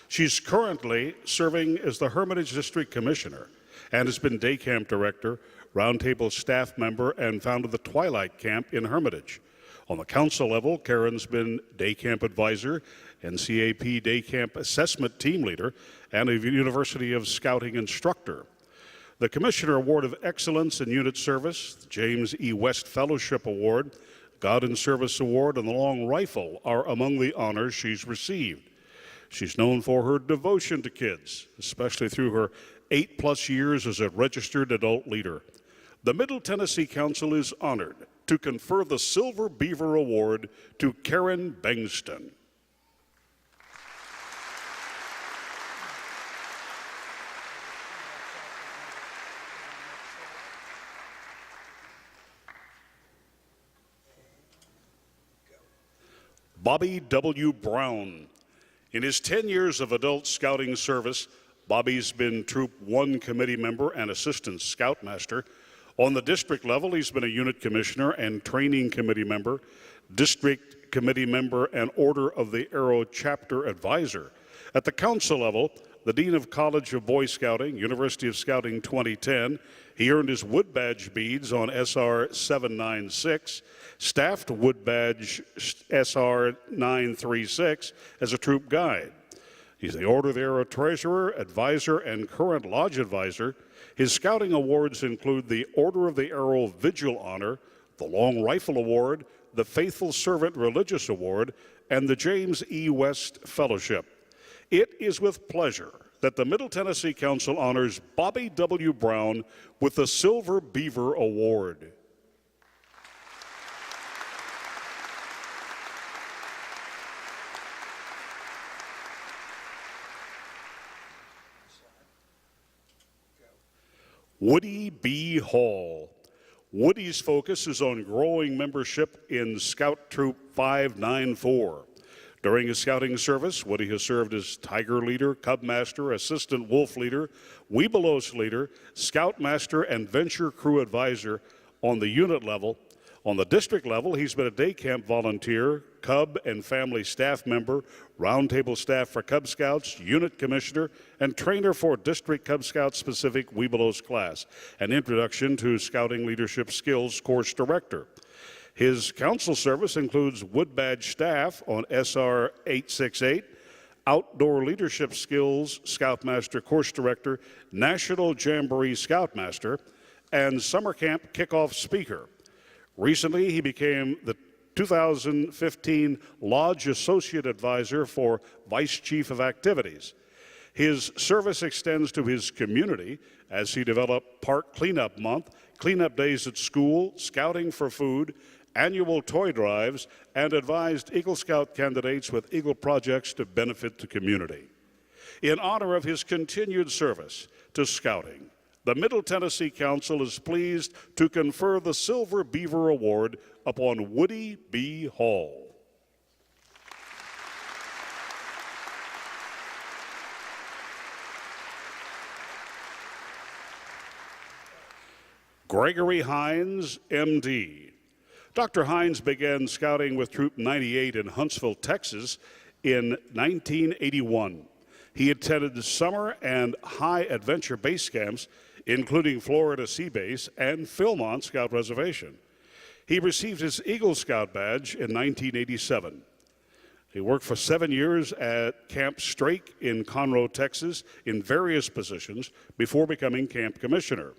She's currently serving as the Hermitage District Commissioner and has been Day Camp Director, Roundtable staff member, and founded the Twilight Camp in Hermitage. On the council level, Karen's been Day Camp Advisor and CAP Day Camp Assessment Team Leader and a University of Scouting Instructor. The Commissioner Award of Excellence in Unit Service, the James E. West Fellowship Award, God in Service Award, and the Long Rifle are among the honors she's received. She's known for her devotion to kids, especially through her 8+ years as a registered adult leader. The Middle Tennessee Council is honored to confer the Silver Beaver Award to Karen Bengston. Bobby W. Brown. In his 10 years of adult scouting service, Bobby's been Troop 1 committee member and assistant scoutmaster. On the district level, he's been a unit commissioner and training committee member, district committee member, and Order of the Arrow chapter advisor. At the council level, the Dean of College of Boy Scouting, University of Scouting 2010, he earned his Wood Badge beads on SR 796, staffed Wood Badge SR 936 as a troop guide. He's the Order of the Arrow treasurer, advisor, and current lodge advisor. His scouting awards include the Order of the Arrow Vigil Honor, the Long Rifle Award, the Faithful Servant Religious Award, and the James E. West Fellowship. It is with pleasure that the Middle Tennessee Council honors Bobby W. Brown with the Silver Beaver Award. Woody B. Hall. Woody's focus is on growing membership in Scout Troop 594. During his scouting service, Woody has served as Tiger Leader, Cub Master, Assistant Wolf Leader, Webelos Leader, Scout Master, and Venture Crew Advisor on the unit level. On the district level, he's been a day camp volunteer, Cub and family staff member, roundtable staff for Cub Scouts, unit commissioner, and trainer for District Cub Scout specific Webelos class, an introduction to scouting leadership skills course director. His council service includes Wood Badge staff on SR 868, Outdoor Leadership Skills Scoutmaster Course Director, National Jamboree Scoutmaster, and Summer Camp Kickoff Speaker. Recently, he became the 2015 Lodge Associate Advisor for Vice Chief of Activities. His service extends to his community as he developed Park Cleanup Month, cleanup days at school, scouting for food, annual toy drives, and advised Eagle Scout candidates with Eagle projects to benefit the community. In honor of his continued service to Scouting, the Middle Tennessee Council is pleased to confer the Silver Beaver Award upon Woody B. Hall. Gregory Hines, MD. Dr. Hines began scouting with Troop 98 in Huntsville, Texas in 1981. He attended the summer and high adventure base camps, including Florida Sea Base and Philmont Scout Reservation. He received his Eagle Scout badge in 1987. He worked for 7 years at Camp Strake in Conroe, Texas, in various positions before becoming camp commissioner.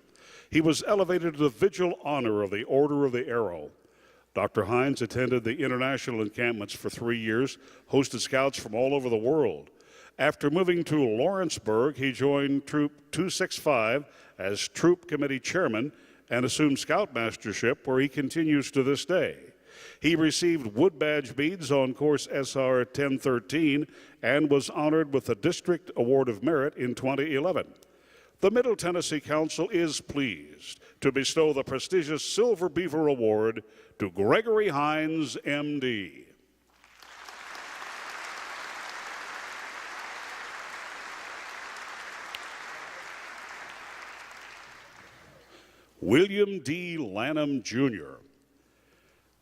He was elevated to the Vigil Honor of the Order of the Arrow. Dr. Hines attended the international encampments for 3 years, hosted scouts from all over the world. After moving to Lawrenceburg, he joined Troop 265 as Troop Committee Chairman and assumed Scoutmastership, where he continues to this day. He received Wood Badge beads on course SR 1013 and was honored with the District Award of Merit in 2011. The Middle Tennessee Council is pleased to bestow the prestigious Silver Beaver Award to Gregory Hines, MD. William D. Lanham, Jr.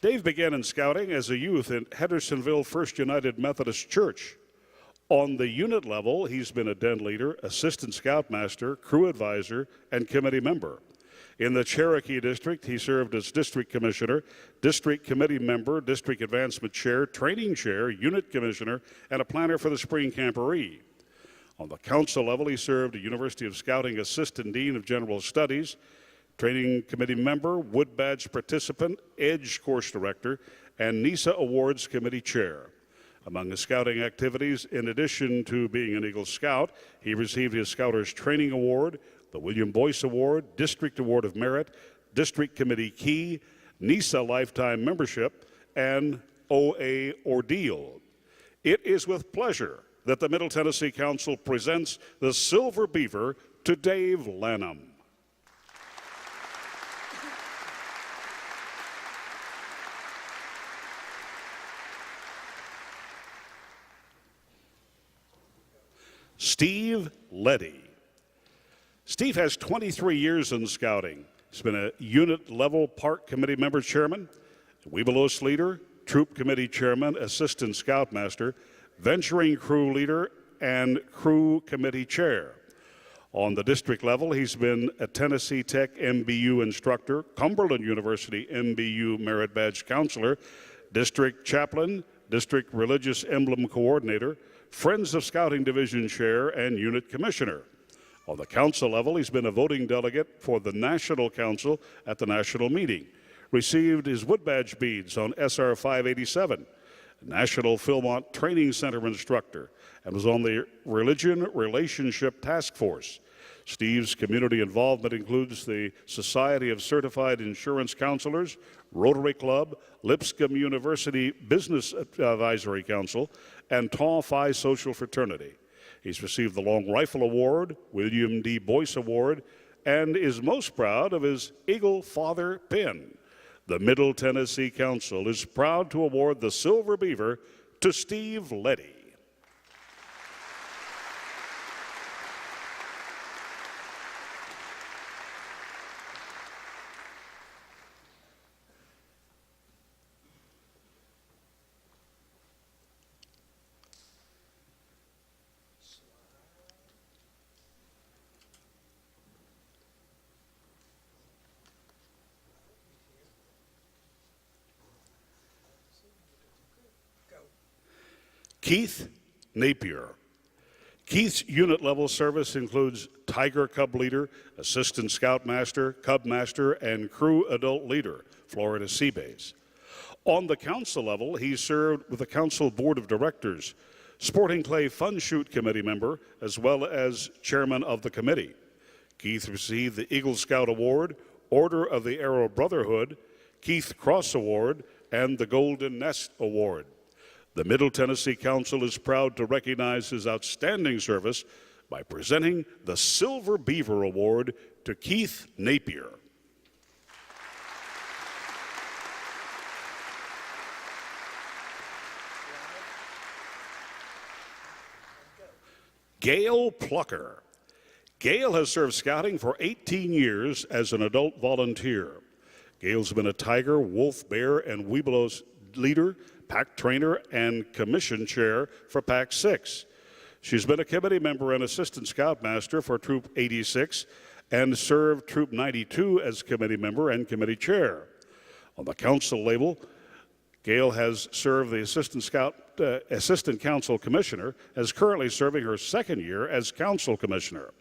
Dave began in scouting as a youth at Hendersonville First United Methodist Church. On the unit level, he's been a den leader, assistant scoutmaster, crew advisor, and committee member. In the Cherokee District, he served as district commissioner, district committee member, district advancement chair, training chair, unit commissioner, and a planner for the spring camporee. On the council level, he served as University of Scouting assistant dean of general studies, training committee member, Wood Badge participant, EDGE course director, and NISA Awards committee chair. Among his scouting activities, in addition to being an Eagle Scout, he received his Scouters Training Award, the William Boyce Award, District Award of Merit, District Committee Key, NISA Lifetime Membership, and OA Ordeal. It is with pleasure that the Middle Tennessee Council presents the Silver Beaver to Dave Lanham. Steve Leddy. Steve has 23 years in scouting. He's been a unit-level park committee member chairman, Webelos leader, troop committee chairman, assistant scoutmaster, venturing crew leader, and crew committee chair. On the district level, he's been a Tennessee Tech MBU instructor, Cumberland University MBU Merit Badge counselor, district chaplain, district religious emblem coordinator, Friends of Scouting Division Chair, and Unit Commissioner. On the council level, he's been a voting delegate for the National Council at the national meeting, received his Wood Badge beads on SR 587, National Philmont Training Center instructor, and was on the Religion Relationship Task Force. Steve's community involvement includes the Society of Certified Insurance Counselors, Rotary Club, Lipscomb University Business Advisory Council, and Tau Phi Social Fraternity. He's received the Long Rifle Award, William D. Boyce Award, and is most proud of his Eagle Father pin. The Middle Tennessee Council is proud to award the Silver Beaver to Steve Leddy. Keith Napier. Keith's unit level service includes Tiger Cub leader, assistant scoutmaster, cub master, and crew adult leader, Florida Sea Base. On the council level, he served with the council board of directors, Sporting Clay Fun Shoot committee member, as well as chairman of the committee. Keith received the Eagle Scout Award, Order of the Arrow Brotherhood, Keith Cross Award, and the Golden Nest Award. The Middle Tennessee Council is proud to recognize his outstanding service by presenting the Silver Beaver Award to Keith Napier. Gail Plucker. Gail has served scouting for 18 years as an adult volunteer. Gail's been a tiger, wolf, bear, and Webelos leader, pack trainer, and commission chair for Pack 6. She's been a committee member and assistant scoutmaster for Troop 86 and served Troop 92 as committee member and committee chair. On the council level, Gail has served the assistant council commissioner, as currently serving her second year as council commissioner.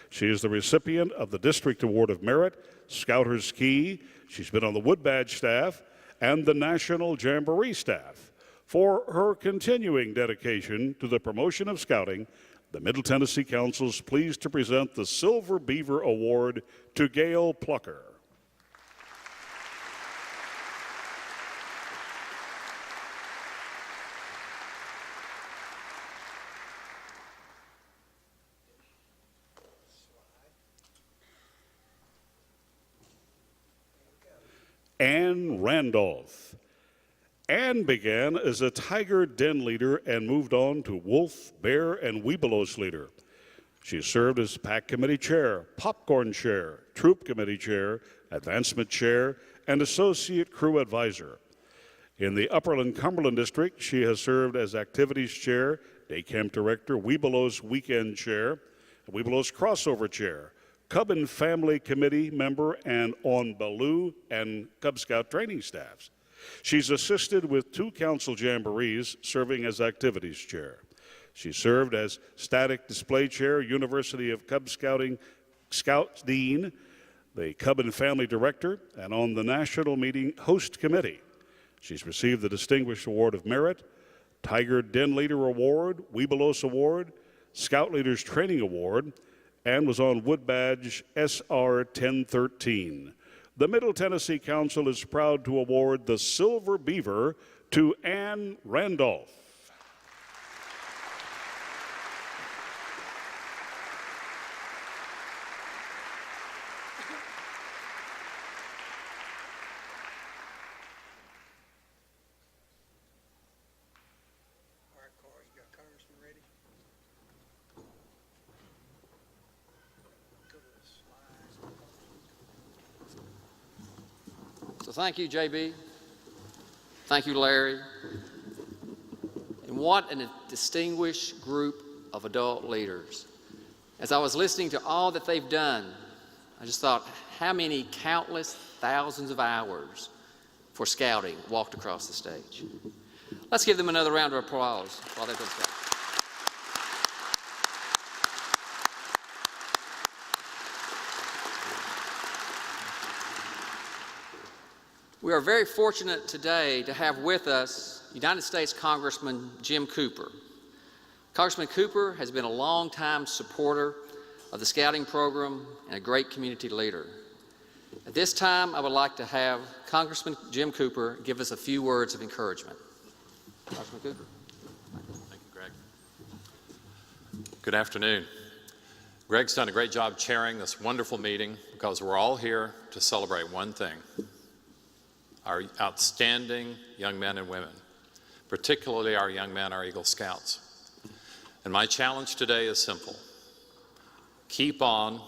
She is the recipient of the District Award of Merit, Scouter's Key. She's been on the Wood Badge staff and the National Jamboree staff. For her continuing dedication to the promotion of scouting, the Middle Tennessee Council is pleased to present the Silver Beaver Award to Gail Plucker. Ann Randolph. Ann began as a tiger den leader and moved on to wolf, bear, and Webelos leader. She served as pack committee chair, popcorn chair, troop committee chair, advancement chair, and associate crew advisor. In the Upperland Cumberland District, she has served as activities chair, day camp director, Webelos weekend chair, Webelos crossover chair, Cub and Family Committee member, and on Baloo and Cub Scout training staffs. She's assisted with 2 council jamborees, serving as activities chair. She served as static display chair, University of Cub Scouting Scout Dean, the Cub and Family Director, and on the National Meeting Host Committee. She's received the Distinguished Award of Merit, Tiger Den Leader Award, Webelos Award, Scout Leaders Training Award, and was on Wood Badge SR 1013. The Middle Tennessee Council is proud to award the Silver Beaver to Ann Randolph. So thank you, JB. Thank you, Larry. And what a distinguished group of adult leaders. As I was listening to all that they've done, I just thought how many countless thousands of hours for scouting walked across the stage. Let's give them another round of applause while they've been scouting. We are very fortunate today to have with us United States Congressman Jim Cooper. Congressman Cooper has been a longtime supporter of the scouting program and a great community leader. At this time, I would like to have Congressman Jim Cooper give us a few words of encouragement. Congressman Cooper. Thank you, Greg. Good afternoon. Greg's done a great job chairing this wonderful meeting because we're all here to celebrate one thing: our outstanding young men and women, particularly our young men, our Eagle Scouts. And my challenge today is simple. Keep on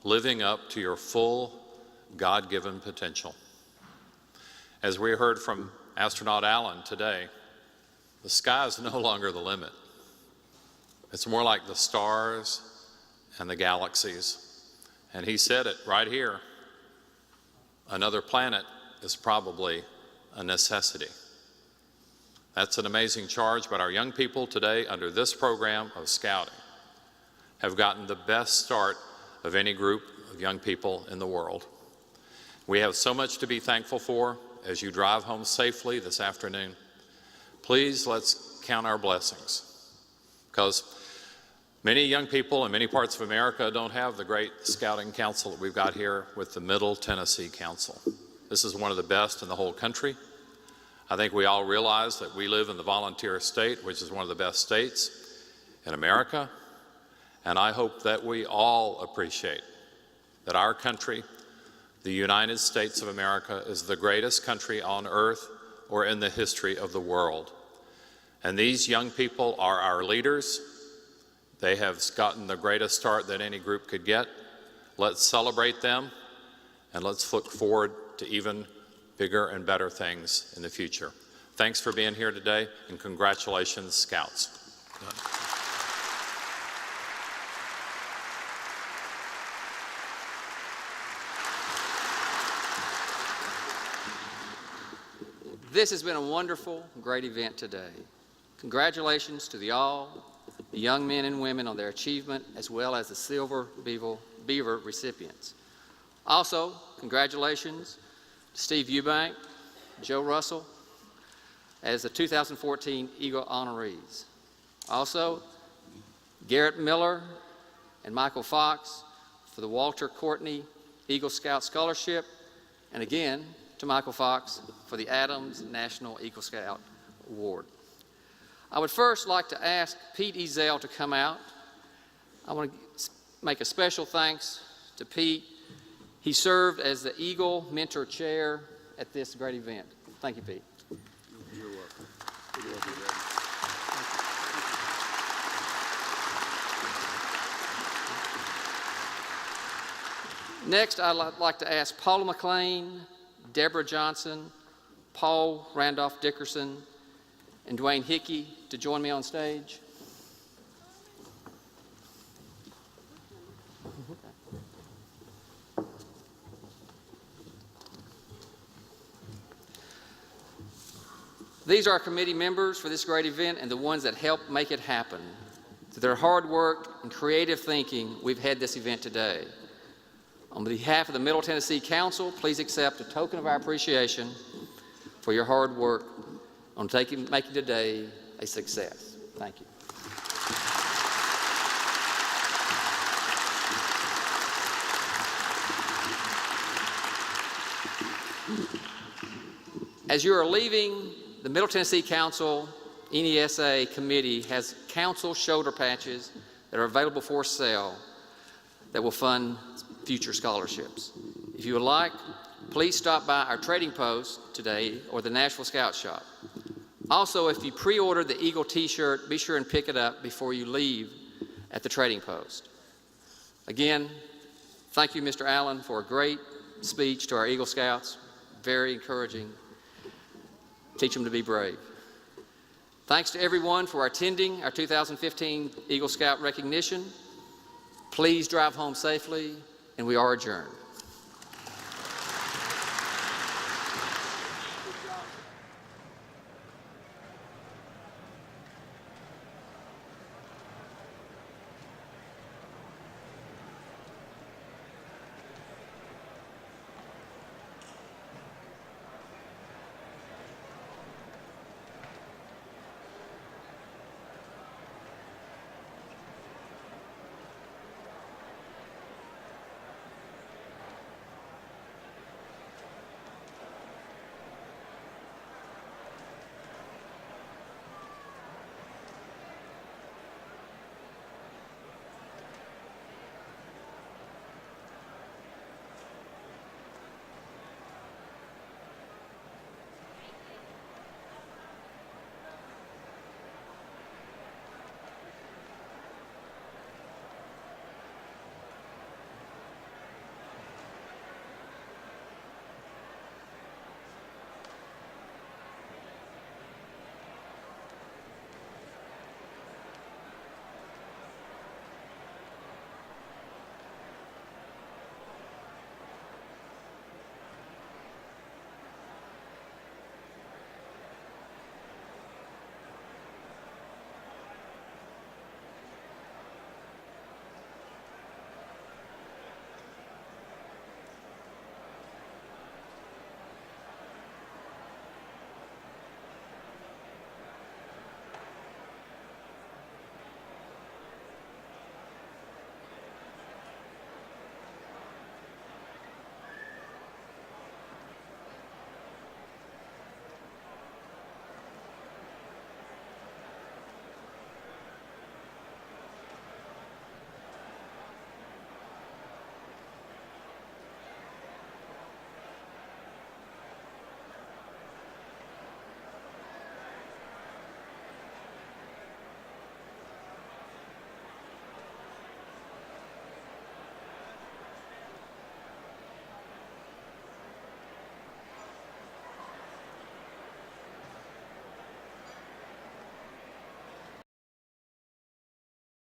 living up to your full God-given potential. As we heard from astronaut Allen today, the sky is no longer the limit. It's more like the stars and the galaxies. And he said it right here. Another planet is probably a necessity. That's an amazing charge, but our young people today under this program of scouting have gotten the best start of any group of young people in the world. We have so much to be thankful for as you drive home safely this afternoon. Please let's count our blessings, because many young people in many parts of America don't have the great scouting council that we've got here with the Middle Tennessee Council. This is one of the best in the whole country. I think we all realize that we live in the volunteer state, which is one of the best states in America, and I hope that we all appreciate that our country, the United States of America, is the greatest country on earth or in the history of the world. And these young people are our leaders. They have gotten the greatest start that any group could get. Let's celebrate them, and let's look forward to even bigger and better things in the future. Thanks for being here today, and congratulations, Scouts. This has been a wonderful, great event today. Congratulations to the young men and women on their achievement, as well as the Silver Beaver recipients. Also, congratulations to Steve Eubank, Joe Russell, as the 2014 Eagle honorees. Also, Garrett Miller and Michael Fox for the Walter Courtney Eagle Scout Scholarship, and again, to Michael Fox for the Adams National Eagle Scout Award. I would first like to ask Pete Ezell to come out. I want to make a special thanks to Pete. He served as the Eagle Mentor Chair at this great event. Thank you, Pete. You're welcome. You're welcome. Next, I'd like to ask Paula McLean, Deborah Johnson, Paul Randolph Dickerson, and Dwayne Hickey to join me on stage. These are our committee members for this great event and the ones that helped make it happen. Through their hard work and creative thinking, we've had this event today. On behalf of the Middle Tennessee Council, please accept a token of our appreciation for your hard work on making today a success. Thank you. As you are leaving, the Middle Tennessee Council NESA committee has council shoulder patches that are available for sale that will fund future scholarships. If you would like, please stop by our trading post today or the Nashville Scout Shop. Also, if you pre-order the Eagle t-shirt, be sure and pick it up before you leave at the trading post. Again, thank you, Mr. Allen, for a great speech to our Eagle Scouts. Very encouraging. Teach them to be brave. Thanks to everyone for attending our 2015 Eagle Scout recognition. Please drive home safely, and we are adjourned.